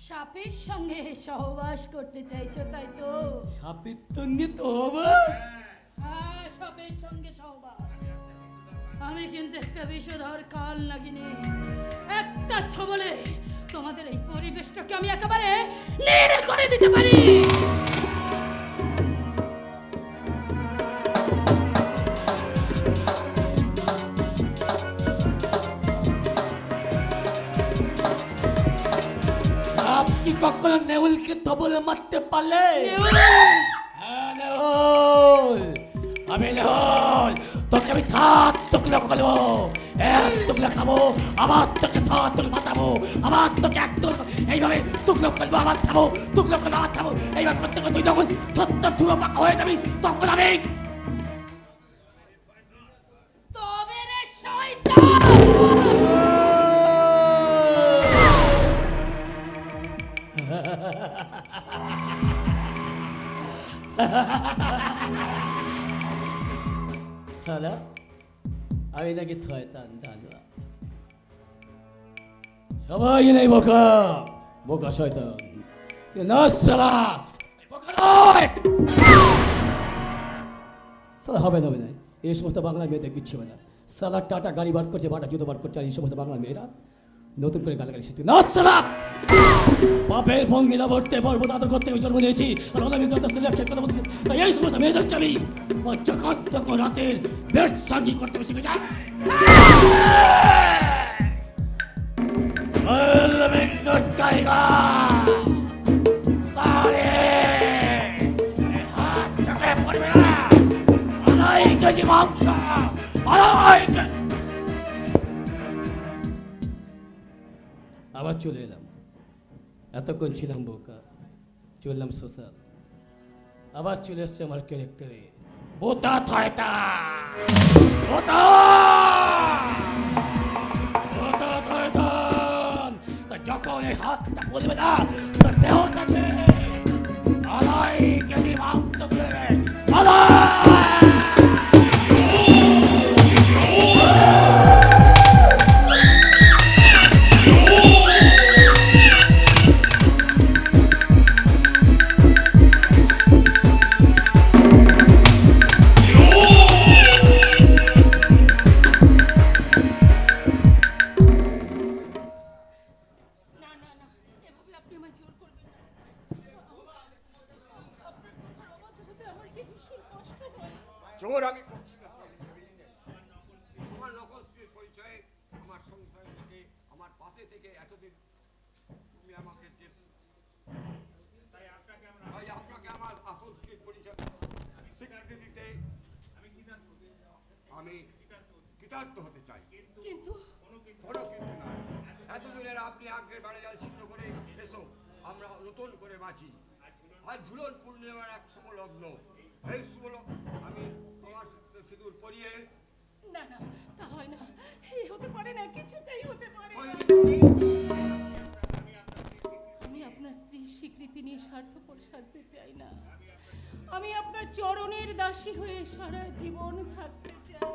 সাপের সঙ্গে সহবাস করতে চাইছো তাই তো? সাপের সঙ্গে তো হবে? হ্যাঁ, সাপের সঙ্গে সহবাস। আমি কিন্তু একটা বিষধর কাল নাগিনি, একটা ছবলে তোমাদের এই পরিবেশটাকে আমি একেবারে নীল করে দিতে পারি। আপনি কখনো নেউলকে তবলে মারতে পারলে? হ্যাঁ নেউল, আমি নেউল, তোকে আমি থাক টুকলো করবো, এক টুকলো খাবো, আবার তোকে থাক টুকলো মাতাবো, আবার তোকে এক টুকলো, এইভাবে টুকলো করবো, আবার খাবো, টুকলো করবো, আবার খাবো, এইভাবে করতে করতে তুই যখন 70 ধুলো পাকা হয়ে যাবি তখন আমি তবে রে শয়তান। সালা আমি নাকি শয়তান জানলাম, সবাই নাই বোকা, বোকা শয়তান না সালা, বোকা নয় সালা। হবে না এই সমস্ত বাংলা মেয়েদের কিচ্ছু হবে না। সালা টাটা গাড়ি বার করছে, বাটা জুতো বার করছে, আর এই সমস্ত বাংলা মেয়েরা নতুন করে গালাগালি শিখতে না সালা। বাপের ভঙ্গিলা ভরতে পর্বত আদর করতে জন্ম দিয়েছি, আর অনামিকতা সিলেক্টের কথা বলছি, তাই এই সমস্ত মেয়েদেরকে আমি যখন তখন রাতের বেড সঙ্গী করতে শিখে যায়। আবার চলে এলাম, এতক্ষণ ছিলাম বোকা, চললাম সোশ্যাল, আবার চলে এসছে আমার ক্যারেক্টারে বোতা থয়তা, বোতা বোতা থয়তান। যখন এই হাতটা বলবে না তোর দেহটাকে আলাই কেদি মাংস করে আলাই। যে এতদিন তুমি আমাকে যে তাই আপনাকে আমার আসল পরিচয় স্বীকৃতি দিতে আমি কৃতার্থ হতে চাই। কিন্তু কোনো কিন্তু না, এতদিনের আপনি আগ্রের বাণিজ্য ছিন্ন করে এসো আমরা নতুন করে বাঁচি। আজ ঝুলন পূর্ণিমার এক শুভ লগ্ন, এই শুভ আমি তোমার সিঁদুর পরিয়ে না না, তা হয় না, এই হতে পারে না, কিছুতেই হতে পারে না। আমি আপনার স্ত্রীর স্বীকৃতি নিয়ে স্বার্থপর সাজতে চাই না। আমি আপনার চরণের দাসী হয়ে সারা জীবন থাকতে চাই।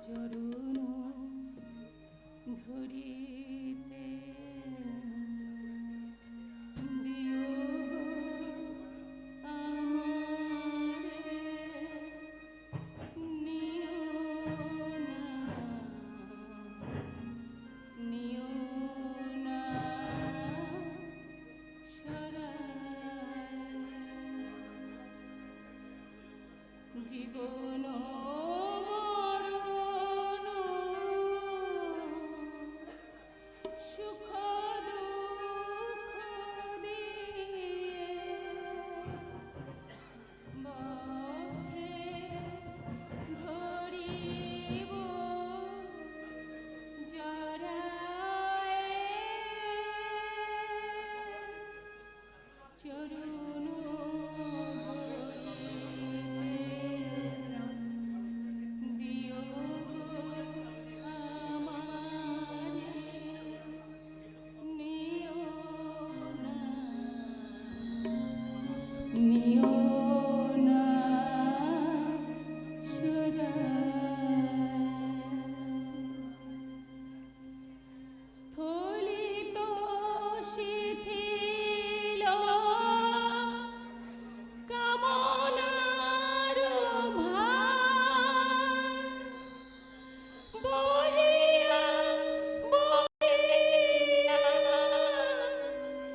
চরণ ধরিতে দিও আমারে, নিও না সরায় জীবন মরণ সুখ দুঃখ দিয়ে বক্ষে ধরিব জড়ায় চরণ দিও গো আমারে, নিও না সরায় স্থলিত শিথিল কামনার ভার বহিয়া বহিয়া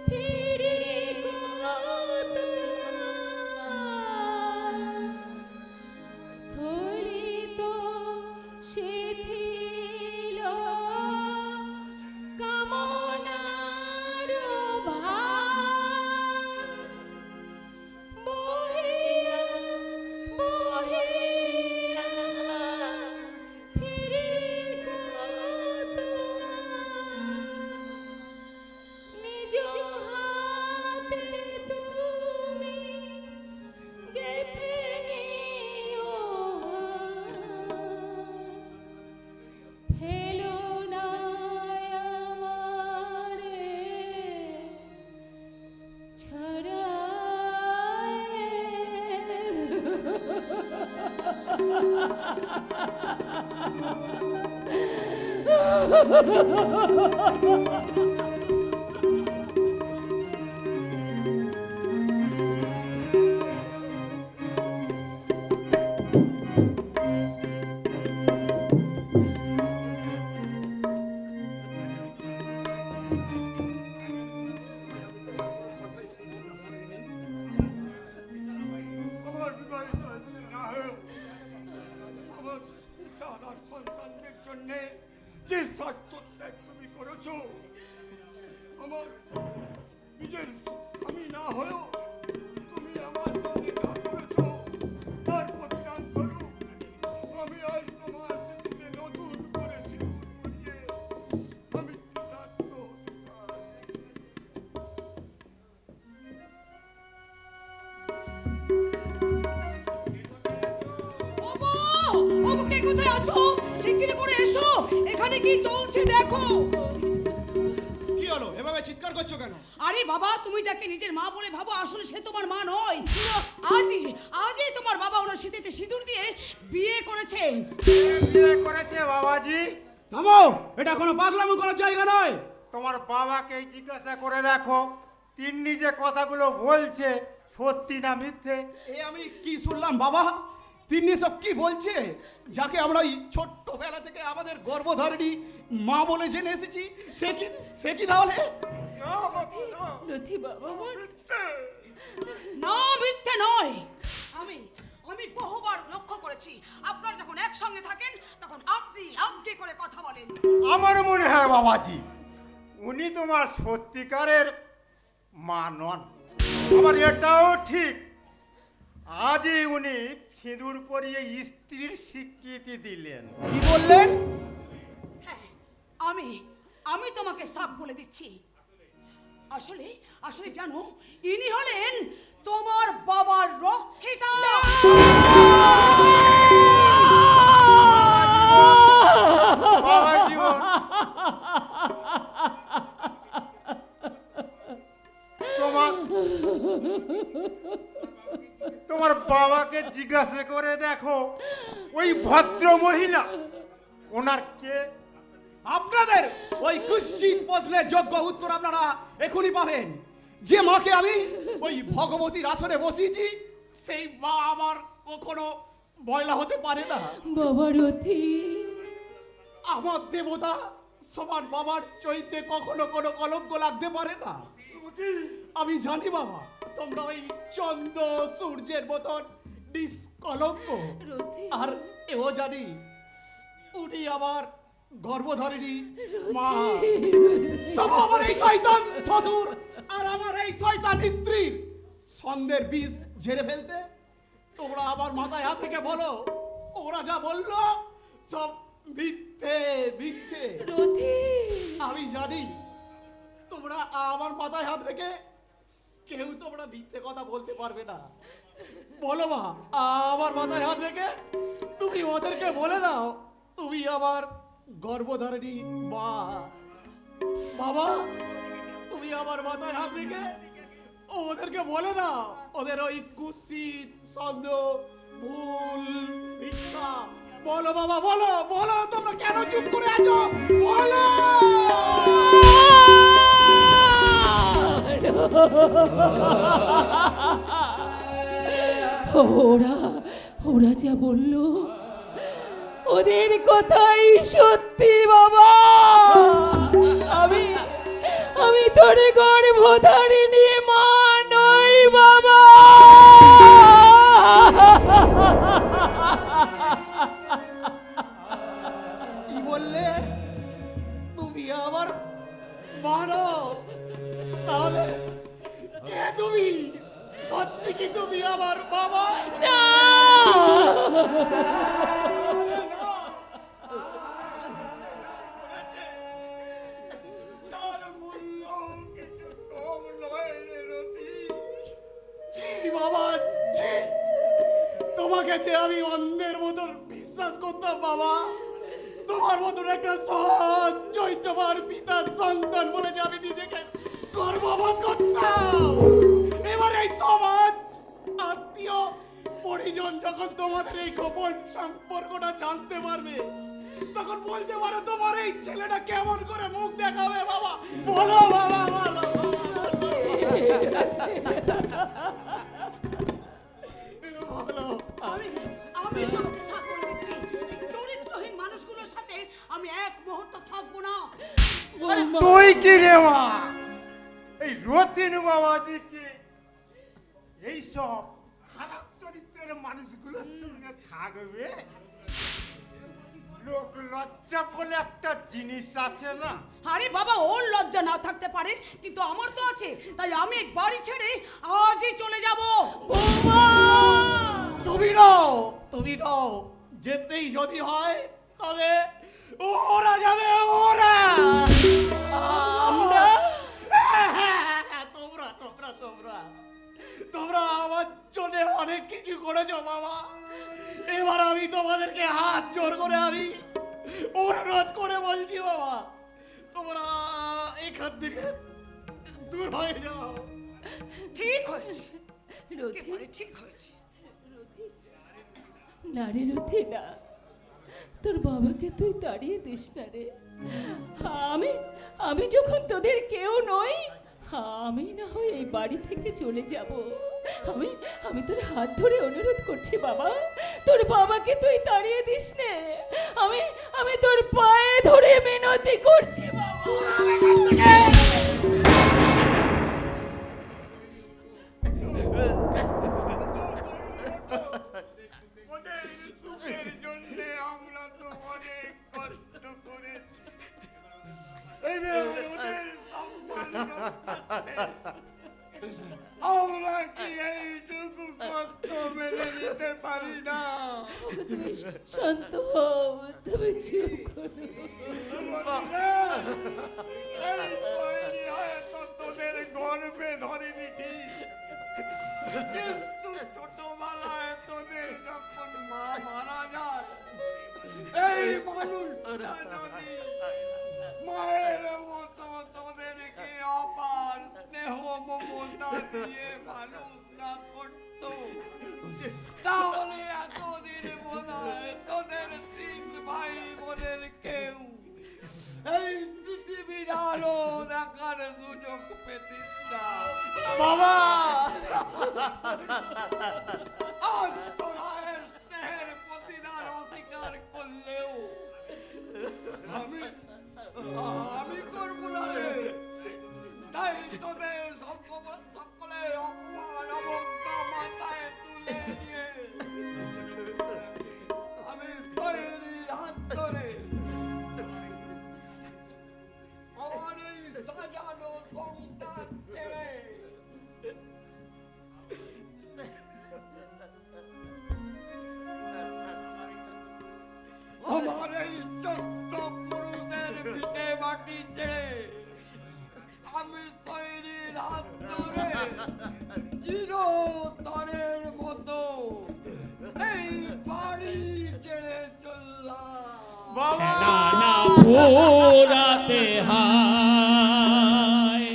ফিরি কত স্থলিত শিথিল কামনার ভার বহিয়া বহিয়া ফিরি কত নিজ হাতে তুমি গেঁথে নিও ফেলো না আমারে আমার বিবাহিত স্ত্রী না হয়েও আমার সংসার আর সন্তানদের জন্য যে স্বার্থ ত্যাগ তুমি করেছো, আমার নিজের স্বামী না হয়েও তুমি আমার সঙ্গে যা করেছো তার প্রতিদান স্বরূপ আমি আজ তোমার স্মৃতিতে নতুন করে সিঁদুর পরিয়ে আমি কৃতার্থ হতে চাই। ওগো, কে কোথায় আছো? শিগগিরই করে এসো, এখানে কি চলছে দেখো। কি হলো, এভাবে চিৎকার করছো কেন? আরে বাবা, তুমি যাকে নিজের মা বলে ভাবো আসলে সে তোমার মা নয়। আজই তোমার বাবা ওনার স্মৃতিতে সিঁদুর দিয়ে বিয়ে করেছে। বিয়ে করেছে বাবাজি। থামো, এটা কোনো পাগলামো করার জায়গা নয়। তোমার বাবাকে জিজ্ঞাসা করে দেখো তিনি যে কথাগুলো বলছে সত্যি না মিথ্যে। এ আমি কি শুনলাম বাবা? তিনি সব কি বলছে? যাকে আমরা এই ছোট্টবেলা থেকে আমাদের গর্ভধারিণী মা বলে জেনে এসেছি, সে কি তাহলে? না বাবা না রথি বাবা আমার মিথ্যে। না মিথ্যে নয়। আমি আমি বহুবার লক্ষ্য করেছি আপনারা যখন একসঙ্গে থাকেন তখন আপনি আজ্ঞে করে কথা বলেন। আমার মনে হয় বাবাজি উনি তোমার সত্যিকারের মা নন। আমার এটাও ঠিক, আজই উনি সিঁদুর পরিয়ে স্ত্রীর স্বীকৃতি দিলেন। কি বললেন? হ্যাঁ, আমি আমি তোমাকে সব বলে দিচ্ছি। আসলে আসলে জানো ইনি হলেন তোমার বাবার রক্ষিতা। বাবা জীবন, তোমার তোমার বাবাকে জিজ্ঞাসা করে দেখো ওই ভদ্র মহিলা ওনার কে। আপনাদের ওই কুশ্চিত প্রশ্নের যোগ্য উত্তর আপনারা এখনই পাবেন। যে মাকে আমি ওই ভগবতীর আসনে বসিয়েছি সেই মা আমার কখনো ময়লা হতে পারে না। বাবা রথি, আমার দেবতা সমান বাবার চরিত্রে কখনো কোনো কলঙ্ক লাগতে পারে না। আমি জানি বাবা তোমরা ওই চন্দ্র সূর্যের মতন নিষ্কলঙ্ক, রথি, আর এও জানি উনি আমার গর্ভধারিণী মা। তবু আমার এই শয়তান শ্বশুর আর আমার এই শয়তান স্ত্রীর সন্দেহের বীজ ঝেড়ে ফেলতে তোমরা আমার মাথায় হাত থেকে বলো ওরা যা বললো সব মিথ্যে মিথ্যে। রথি, আমি জানি তোমরা আমার মাথায় হাত রেখে কেউ তোমরা মিথ্যে কথা বলতে পারবে না। বলো মা, আমার মাথায় হাত রেখে তুমি ওদেরকে বলে দাও তুমি আমার গর্ভধারিণী মা। বাবা তুমি আমার মাথায় হাত রেখে ওদেরকে বলে দাও ওদের ওই কুৎসিত সন্দেহ ভুল মিথ্যা। বলো বাবা, বলো বলো, তোমরা কেন চুপ করে আছো বলো। ওরা ওরা যা বললো ওদের কথাই সত্যি বাবা। আমি আমি তোর গর্ভধারিণী মা নই বাবা। কি বললে তুমি আমার মানো? তাহলে কে তুমি? সত্যি কি তুমি আমার বাবা? না! তার মূল্য কিছু কম নয় রে রতি। ছি বাবা ছি, তোমাকে যে আমি অন্যের মতন বিশ্বাস করতাম বাবা, তোমার মতন একটা সৎ চৈত্যবার পিতার সন্তান বলে যে আমি নিজেকে গর্ববোধ করতাম। এবার এই সমাজ আত্মীয় পরিজন যখন তোমাদের এই গোপন সম্পর্কটা জানতে পারবে তখন বলতে পারো তোমার এই ছেলেটা কেমন করে মুখ দেখাবে বাবা। বলো বাবা, বলো বলো। আমি আমি তোমাকে সাপ বলে দিচ্ছি এই চরিত্রহীন মানুষগুলোর সাথে আমি এক মুহূর্ত থাকবো না। তুই কি রে মা, এই রতিন বাবাজি কি এইসব খারাপ চরিত্রের মানুষগুলোর সঙ্গে থাকবে? লোক লজ্জা বলে একটা জিনিস আছে না। আরে বাবা, ওর লজ্জা না থাকতে পারে কিন্তু আমার তো আছে, তাই আমি এই বাড়ি ছেড়ে আজই চলে যাব। তুমি নও, তুমি নও, যেতেই যদি হয় তবে ওরা যাবে, ওরা। আমরা তোমরা তোমরা তোমরা তোমরা আমার জন্য অনেক কিছু করেছো বাবা। এবার আমি তোমাদেরকে হাত জোর করে আমি অনুরোধ করে বলছি বাবা, তোমরা এখান থেকে দূর হয়ে যাও। ঠিক হয়েছে, রথি, একেবারে ঠিক হয়েছে। না রে রথি না, তোর বাবাকে তুই তাড়িয়ে দিস না রে। আমি আমি যখন তোদের কেউ নই, আমি না হয় এই বাড়ি থেকে চলে যাব। আমি আমি তোর হাত ধরে অনুরোধ করছি বাবা, তোর বাবাকে তুই তাড়িয়ে দিস নে। আমি আমি তোর পায়ে ধরে মিনতি করছি বাবা। তুমি শান্ত হও, তুমি চুপ করো। এই তৈরি হয়তো তোদের গর্বে ধরেনি ঠিক, কিন্তু ছোটবেলায় তোদের যখন মা মারা যায়, এই মানুষটা যদি মায়ের মতো তোদেরকে অপার স্নেহ মমতা দিয়ে মানুষ না করতো, তাহলে এতদিন বোধ হয় তোদের 3 ভাই বোনের কেউ এই পৃথিবীর আলো দেখার সুযোগ পেতিস না। বাবা আজ তোরা এর স্নেহের প্রতিদান অস্বীকার করলেও আমি করবো না রে। তাই তোদের সকলের অপমান অবজ্ঞা মাথায় তুলে নিয়ে আমি তৈরির হাত ধরে আমার এই সাজানো সংসার ছেড়ে আমার এই 14 পুরুষের পিঠে মাটি ছেড়ে আমি তৈরির হাত ধরে চিরতরের মতো এই বাড়ি ছেড়ে চললাম। বাবা না পুরাতে হায়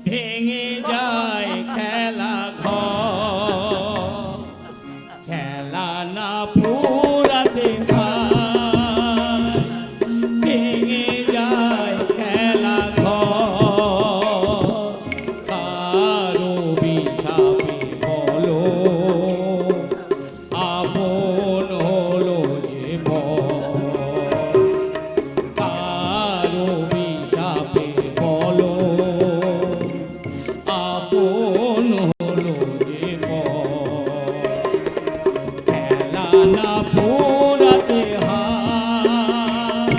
ভেঙে যায় খেলা ঘর, খেলা না পুরাতে হায় ভেঙে যায় খেলা ঘর, কারো বিষাপে বলো আপন হলো যে কারো বিষাপে বলো আপন হলো যে খেলা না পুরাতে হায়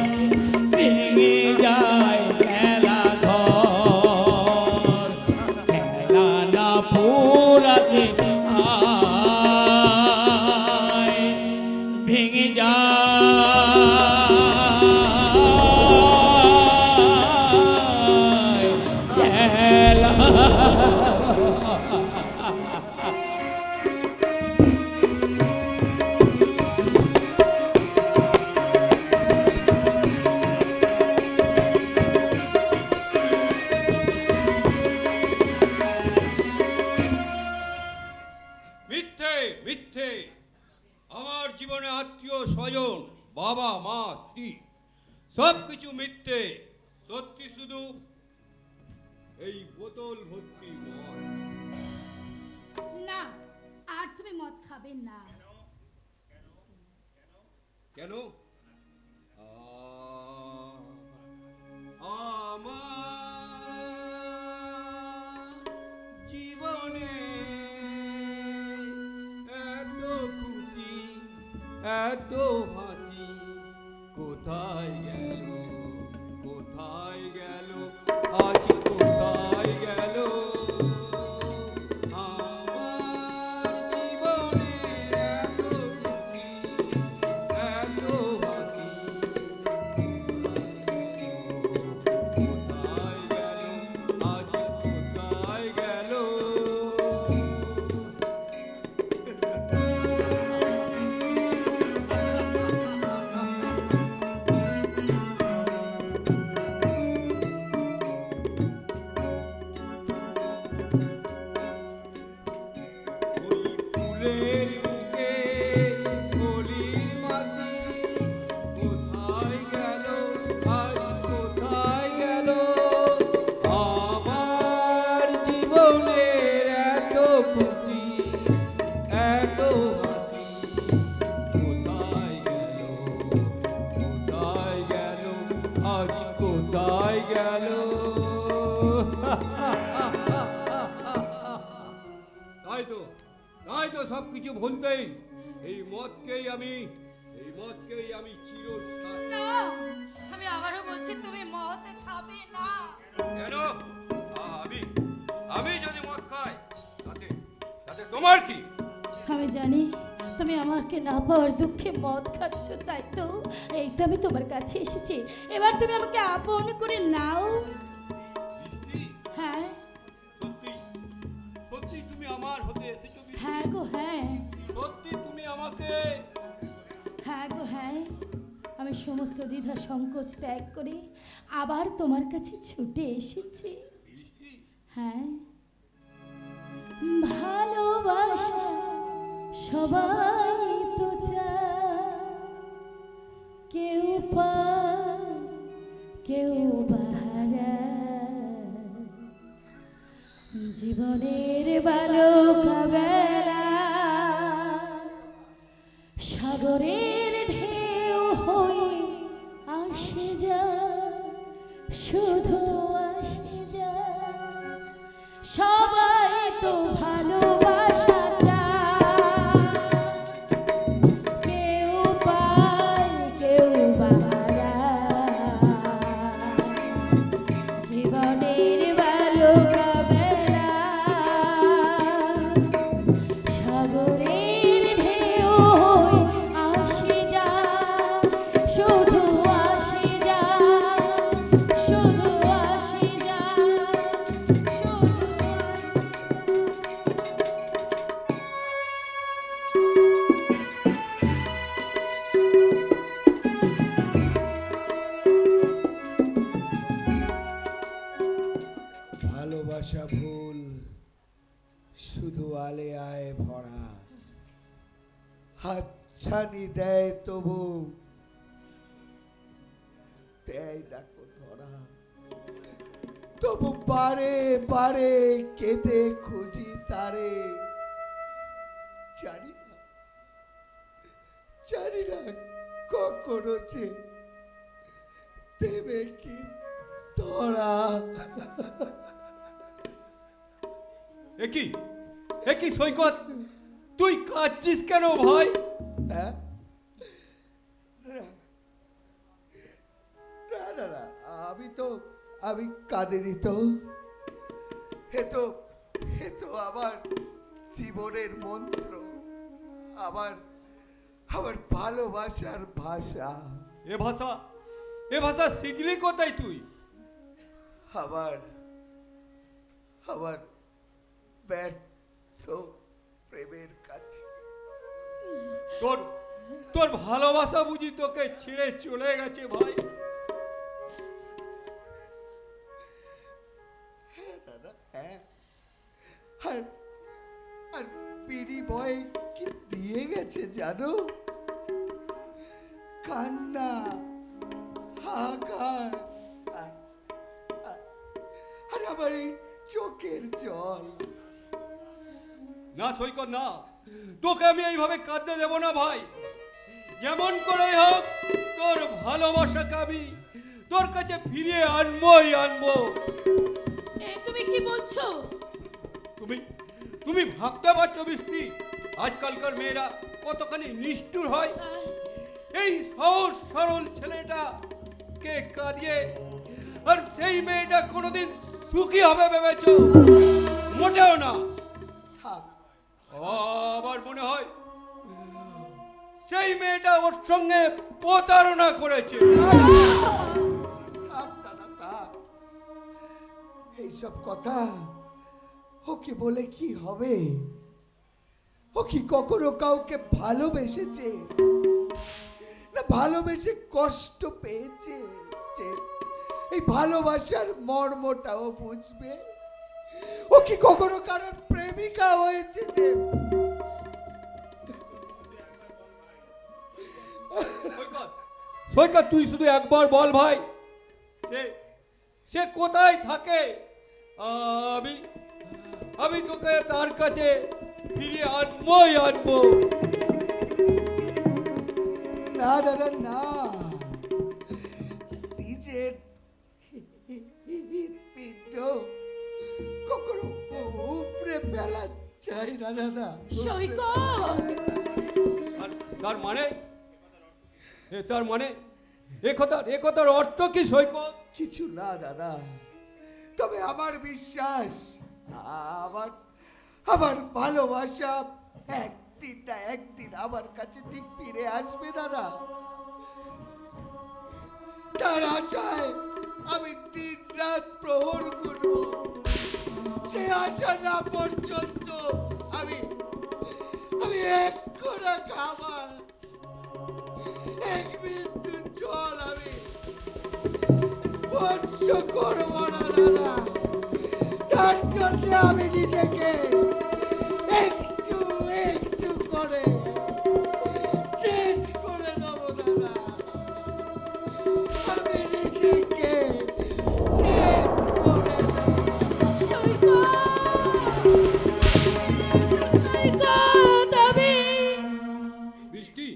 ভেঙে যায় খেলা ঘর, খেলা না পুরাতে হায় ভেঙে যায় খেলা। মিথ্যে মিথ্যে, আমার জীবনে আত্মীয় স্বজন, বাবা মা স্ত্রী সব কিছু মিথ্যে, সত্যি শুধু এই বোতল ভর্তি মদ। না, আর তুমি মদ খাবে না। কেন? আমার জীবনে এত খুশি এত হাসি কোথায় গেল, কোথায় গেল, আজ কোথায় গেল? আমার জীবনে এত খুশি এত হাসি কোথায় গেল, আজ কোথায় গেল? ওই ফুলের বুকে কলির মাসি কোথায় গেল, আজ কোথায় গেল? আমার জীবনের এত খুশি এত হাসি কোথায় গেল, কোথায় গেল, আজ কোথায় গেল? তাই তো সব কিছু ভুলতেই এই মদকেই আমি চিরস্থায়ী। না, আমি আবারও বলছি তুমি মদ খাবে না। কেন? আমি যদি মদ খাই তাতে তাতে তোমার কি? আমি জানি তুমি আমাকে না পাওয়ার দুঃখে মদ খাচ্ছ, তাই তো? এই তো আমি তোমার কাছে এসেছি, এবার তুমি আমাকে আপন করে নাও। বৃষ্টি, হ্যাঁ সত্যি সত্যি তুমি আমার হতে এসেছো বৃষ্টি? হ্যাঁ গো হ্যাঁ, সত্যি তুমি আমাকে হ্যাঁ গো হ্যাঁ, আমি সমস্ত দ্বিধা সংকোচ ত্যাগ করে আবার তোমার কাছে ছুটে এসেছি। বৃষ্টি, হ্যাঁ, ভালোবাসা সবাই তো চায়, কেউ পায় কেউ বাহারায়, জীবনের বালকা বেলা সাগরের ঢেউ হয়ে আসে যায়, শুধু আসে যায়, সবাই তো ভালোবাসা চায়, কেউ পায় কেউ বাহারায়, জীবনের বালকা বেলা সাগরের ঢেউ হয়ে আসে যায়, শুধু আসে যায়, শুধু আসে যায়, শুধু ভালোবাসা ভুল, শুধু আলে আয় ভরা, হাতছানি দেয় তবু দেয় ডাকো ধরা, তবু বারে বারে কেঁদে খুঁজি তারে, জানি না কখনো যে দেবে কি ধরা। একই একই সৈকত, তুই কাঁদছিস কেন ভাই? হ্যাঁ? না না না, আমি কাঁদিনি তো, এ তো আমার জীবনের মন্ত্র, আমার ভালোবাসার ভাষা। এ ভাষা শিখলি কোথায় তুই? আমার ব্যর্থ প্রেমের কাছে। তোর ভালোবাসা বুঝি তোকে ছেড়ে চলে গেছে ভাই? হ্যাঁ দাদা, হ্যাঁ। আর বিনিময়ে কি দিয়ে গেছে জানো? কান্না, হাহাকার, আর আমার এই চোখের জল। না সৈকত না, তোকে আমি এইভাবে কাঁদতে দেব না ভাই। যেমন করে হোক তোর ভালোবাসাকে আমি তোর কাছে ফিরিয়ে আনবো। তুমি কি বলছো? তুমি ভাবতে পারছো বৃষ্টি, আজকালকার মেয়েরা কতখানি নিষ্ঠুর হয়? এই সহজ সরল ছেলেটা কে কাঁদিয়ে আর সেই মেয়েটা কোনোদিন সুখী হবে ভেবেছো? মোটেও না। থাক, আবার মনে হয় সেই মেয়েটা ওর সঙ্গে প্রতারণা করেছে। থাক দাদা, থাক। এইসব কথা ও কি বলে কি হবে? ও কি কখনো কাউকে ভালোবেসেছে? না ভালোবেসে কষ্ট পেয়েছে? এই ভালোবাসার মর্মটাও বুঝবে? ও কি কখনো কারোর প্রেমিকা হয়েছে? যে সৈকত তুই শুধু একবার বল ভাই, সে কোথায় থাকে? আমি তোকে তার কাছে ফিরিয়ে আনবো। না দাদা না, নিজের পিণ্ড কখনো উপরে ফেলা চাই না দাদা। সৈকত! আর তার মানে এ কথার অর্থ কি সৈকত? কিছু না দাদা, তবে আমার বিশ্বাস, আমার ভালোবাসা দিনটা একদিন আমার কাছে ঠিক ফিরে আসবে দাদা। তার আশায় আমি দিন রাত প্রহর করব। সে আশা না পর্যন্ত আমি এক কড়া খাবার, এক বিন্দু জল আমি স্পর্শ করব না দাদা। তার জন্য আমি নিজেকে একটু একটু করে চেঞ্জ করে দেবো দাদা। আমি নিজেকে চেঞ্জ করে দেবো। সৈকত, আমি বৃষ্টি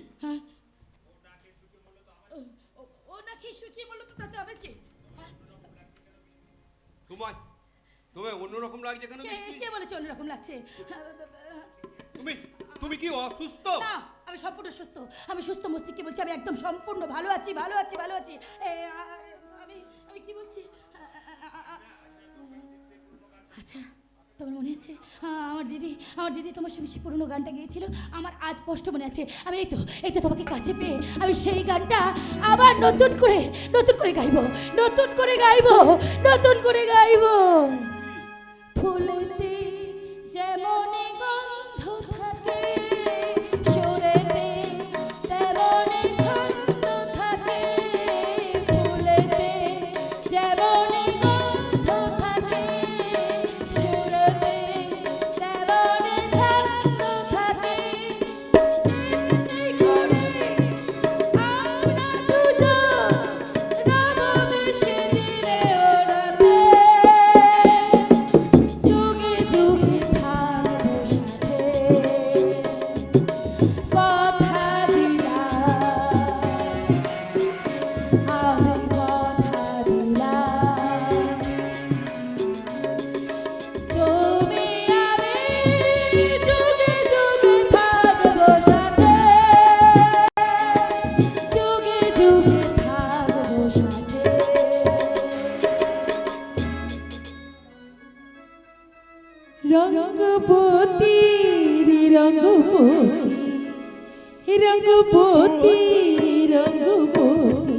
ও নাকি শুকিয়ে বললো তো তাতে আবার কি? তোমায় তোমায় অন্যরকম লাগছে কেন বৃষ্টি? কে বলেছে অন্যরকম লাগছে? তুমি তুমি কি অসুস্থ? না, আমি সম্পূর্ণ সুস্থ। আমি সুস্থ মস্তিষ্কে বলছি, আমি একদম সম্পূর্ণ ভালো আছি, ভালো আছি, ভালো আছি। আমি আমি কি বলছি? আচ্ছা, তোমার মনে আছে আমার দিদি তোমার সঙ্গে সেই পুরোনো গানটা গেয়েছিল? আমার আজ স্পষ্ট মনে আছে। আমি এই তো তোমাকে কাছে পেয়ে আমি সেই গানটা আবার নতুন করে গাইবো, নতুন করে গাইবো। ফুলেতে যেমন গন্ধ থাকে, সুরেতে তেমন ছন্দ থাকে। ফুলেতে যেমন গন্ধ থাকে, সুরেতে তেমন ছন্দ থাকে। এই করে আমরা দুজন রব বেশি দিলে ওড়াতে। যুগে যুগে থাকবো সাথে, কথা দিলাম, আমি কথা দিলাম। তুমি আমি যুগে যুগে থাকবো সাথে, যুগে যুগে থাকবো সাথে। রঙ্গবতী রঙ্গবতী রঙ্গবতী রঙ্গবতী,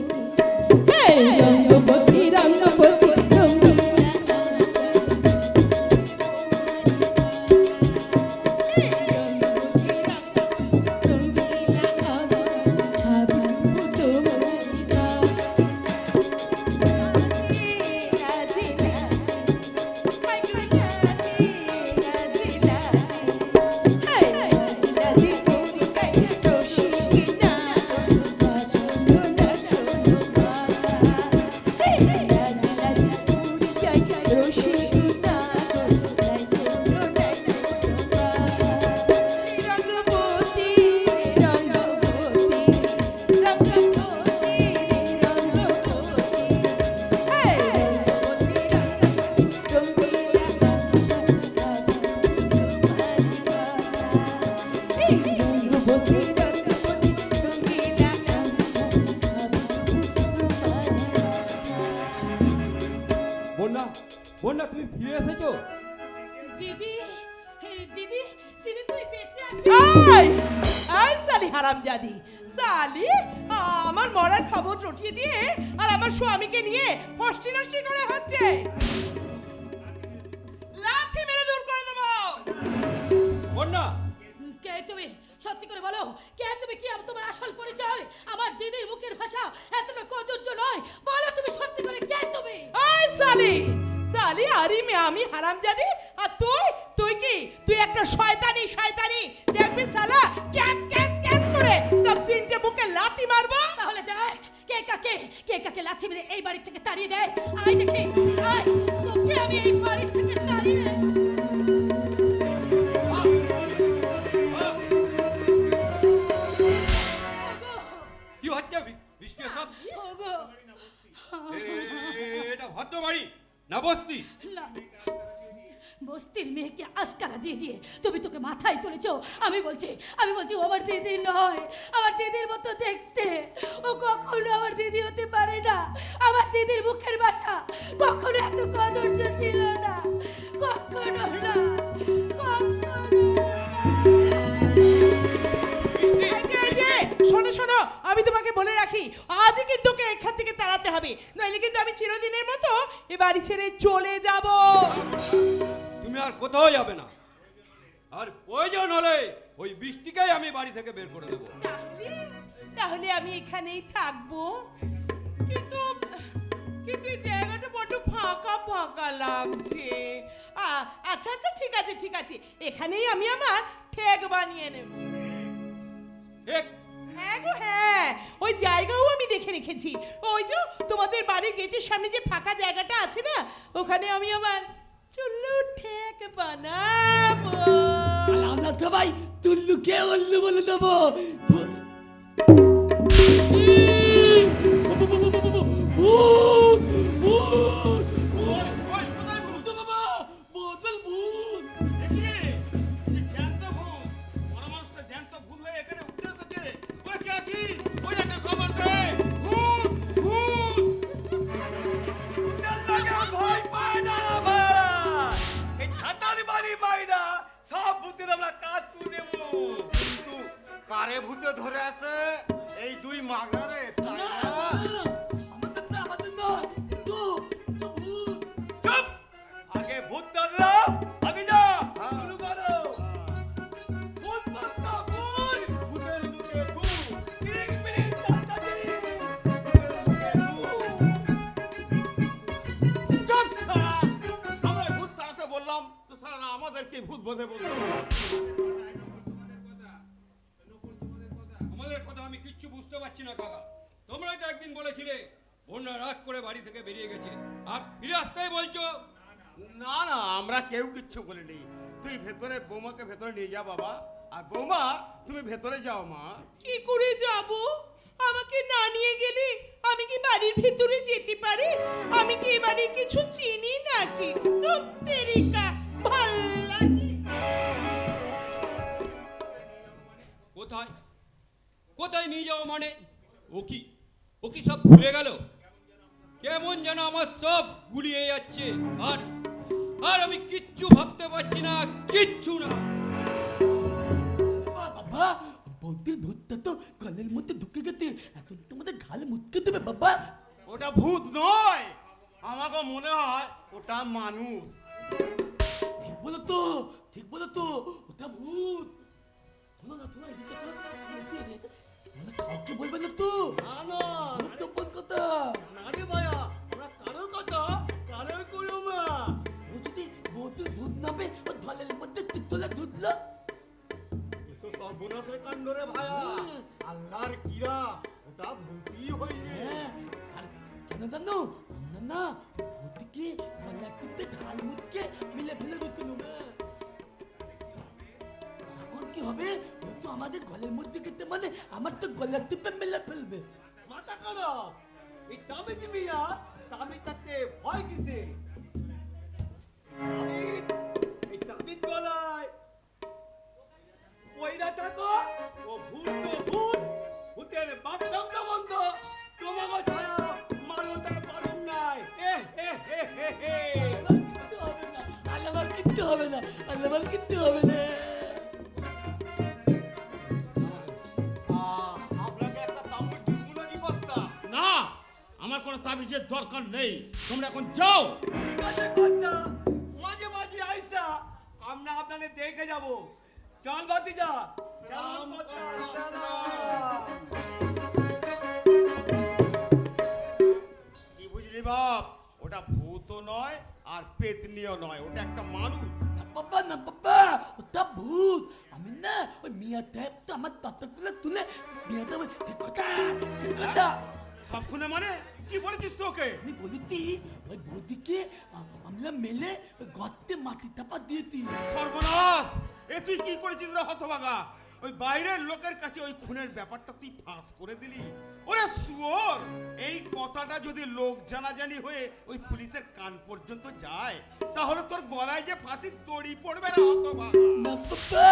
হেই রঙ্গবতী রঙ্গবতী বন্যা তুমি ফিরে এসেছো? দিদি, দিদি, দিদি তুই বেঁচে আছিস? আই সালি হারামজাদি সালি, আমার মরার খবর রটিয়ে দিয়ে আর আমার স্বামীকে নিয়ে ফষ্টি নষ্টি করে হচ্ছে। লাঠি মেরে দূর করে দেবো। বন্যা কে তুমি? সত্যি করে বলো, কে তুমি? কি তোমার আসল পরিচয়? আমার দিদির মুখের ভাষা এতটা কদর্য নয়। বলো তুমি সত্যি করে কে তুমি? আই সালি সালি, আরে আমি হারামজাদি আর তুই কি? তুই একটা শয়তানি দেখবি সালা ক্যান ক্যান ক্যান করে তোর তিনটে বুকে লাথি মারবো। তাহলে দেখ কে কাকে লাথি মেরে এই বাড়ি থেকে তাড়িয়ে দেয়। আয় দেখি, আয় তোকে আমি এই বাড়ি থেকে তাড়িয়ে কি হচ্ছে বৃষ্টি? সব এটা ভদ্র বাড়ি না বস্তি? না, বস্তির মেয়েকে আশকারা দিয়ে তুমি তোকে মাথায় তুলেছো। আমি বলছি ও আমার দিদি নয়, আমার দিদির মতো দেখতে। ও কখনো আমার দিদি হতে পারে না। আমার দিদির মুখের ভাষা কখনো এত কদর্য ছিল না, কখনো না, কখনো না। হবে, নইলে কিন্তু আমি চিরদিনের মতো এ বাড়ি ছেড়ে চলে যাব। তুমি আর কোথাও যাবে না, আর প্রয়োজন হলে ওই বৃষ্টিকেই আমি বাড়ি থেকে বের করে দেবো। তাহলে আমি এখানেই থাকবো, কিন্তু কিন্তু এই জায়গাটা বড্ড ফাঁকা ফাঁকা লাগছে। আচ্ছা আচ্ছা, ঠিক আছে ঠিক আছে, এখানেই আমি আমার ঠেক বানিয়ে নেব। ঠিক, হ্যাঁ গো হ্যাঁ, ওই জায়গাও আমি দেখে রেখেছি। ওই যে তোমাদের বাড়ির গেটের সামনে যে ফাঁকা জায়গাটা আছে না, ওখানে আমি আমার চুল্লু ঠেক বানাবো। আমরা সবাই তুল্লুকে উল্লু বলে দেবো। ভয় পায় না ভাইরা, এই ছাতার বাড়ি মাইরা সব ভূতের আমরা কাজ করে দেবো। কিন্তু কারে ভূতে ধরে আছে এই দুই মাগনারে, তাই না? আমাদের নয়, তো ভূত। চুপ! আগে ভূত দাদা, আগে যা, শুরু করো। ভূত বাস্তা, ভূত! ভূতের মুখে ভূত! পিরিং পিরিং চাচা পিরিং! ভূতের মুখে ভূত! চুপ শালা! আমরা ভূত তাড়াতে বললাম তো শালা আমাদেরকে ভূত বোধে বললো। আমাদের কথা আমি কিচ্ছু বুঝতে পারছি না কাকা। তোমরাই তো একদিন বলেছিলে বন্যা রাগ করে বাড়ি থেকে বেরিয়ে গেছে, আর ফিরে আসতেই বলছো। না না, আমরা কেউ কিচ্ছু বলিনি। তুই ভেতরে বৌমাকে ভেতরে নিয়ে যা বাবা, আর বৌমা তুমি ভেতরে যাও মা। কি করে যাব? আমাকে না নিয়ে গেলে আমি কি বাড়ির ভিতরে যেতে পারি? আমি কি এ বাড়ির কিছু চিনি নাকি? তেরিকা ভাল লাগে। কোথায় কোথায় নিয়ে যাও মানে? ও কি সব ভুলে গেল? কেমন যেন আমার সব গুলিয়ে যাচ্ছে, আর আর আমি কিচ্ছু ভাবতে পারছি না, কিচ্ছু না। বাবা, বৌদির ভূতটা তো গলের মধ্যে ঢুকে গেছে, এখন তোমাদের ঘালে মুতকে দেবে বাবা। ওটা ভূত নয়, আমাকে মনে হয় ওটা মানুষ। ঠিক বলো তো, ঠিক বলো তো, ওটা ভূত। শোনো না, শোনো, এদিকে তো কাউকে বলবে না তো। না না, ভূত তো বল কথা। না রে ভাইয়া, আমরা কারোর কথা কারোর করো না। ও যদি বৌদির ভূত নামে ও ধলের মধ্যে তোলা ধুতলো। এ তো সর্বনাশের কাণ্ড রে ভাইয়া, আল্লাহর কিরা, ওটা ভূতই হইবে। হ্যাঁ, আর কেন জানো? আমরা না ভূতকে গলা টিপে ঢাল মুটকে মিলে ফেলে দিতে নেবে। এখন কি হবে? ও তো আমাদের গলের মধ্যে গেতে, মানে আমার তো গলা টিপে মেলে ফেলবে। মাথা খারাপ, এই তামিজি মিয়া তামিজ থাকতে ভয় কিসে? তামিজ, এই তামিজ গলায় পয়দা থাকো, ও ভূত তো ভূত, ভূতের বাপ শব্দ বন্ধ, তোমাকে ছাড়া মানতে পারুন নাই। কিনতে হবে না, আলামাল কিনতে হবে না, আলামাল কিনতে হবে না। আপনাকে একটা তাবিজ দিব নাকি পাত্তা? না, আমার কোনো তাবিজের দরকার নেই, তোমরা এখন যাও। ঠিক আছে কর্তা, মাঝে মাঝে আইসা আমরা আপনাদের দেখে যাব। চল ভাতিজা, সালাম কর্তা, সালাম। কি বুঝলি বাপ, ওটা ভূতও নয় আর পেতনিও নয়, ওটা একটা মানুষ। না বাবা, ওটা ভূত। আমি না ওই মিয়া টাইপ তো আমার ততগুলো তুলে মিয়াটা ঠিক কথা, ঠিক কথা। সব শুনে মানে কি বলেছিস তোকে? আমি বলেছি ওই বৌদিকে আমরা মেলে ওই গর্তে মাটি চাপা দিয়েছি। সর্বনাশ, এ তুই কি করেছিস রে হতভাগা? ওই বাইরের লোকের কাছে ওই খুনের ব্যাপারটা তুই ফাঁস করে দিলি। ওরে শুয়োর, এই কথাটা যদি লোক জানাজানি হয়ে ওই পুলিশের কান পর্যন্ত যায়, তাহলে তোর গলায় যে ফাঁসির দড়ি পড়বে না হতভাগা। না বাবা,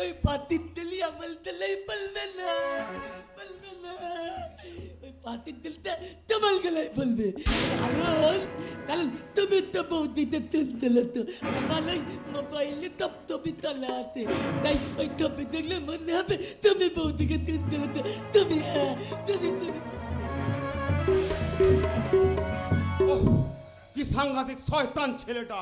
ওই পাতির তেলি আমল তেলেই বলবে না, বলবে না। ওই পাতির তেলটা তোমার গলায় বলবে, কারণ তুমি তো বৌদিতে তুলতে তো আমার ওই মোবাইলে তপতপি তলা আছে, তাই ওই টপি দেখলে মনে হবে তুমি বৌদিকে তুলতে তুমি তুমি তুমি সাংঘাতিক শয়তান ছেলেটা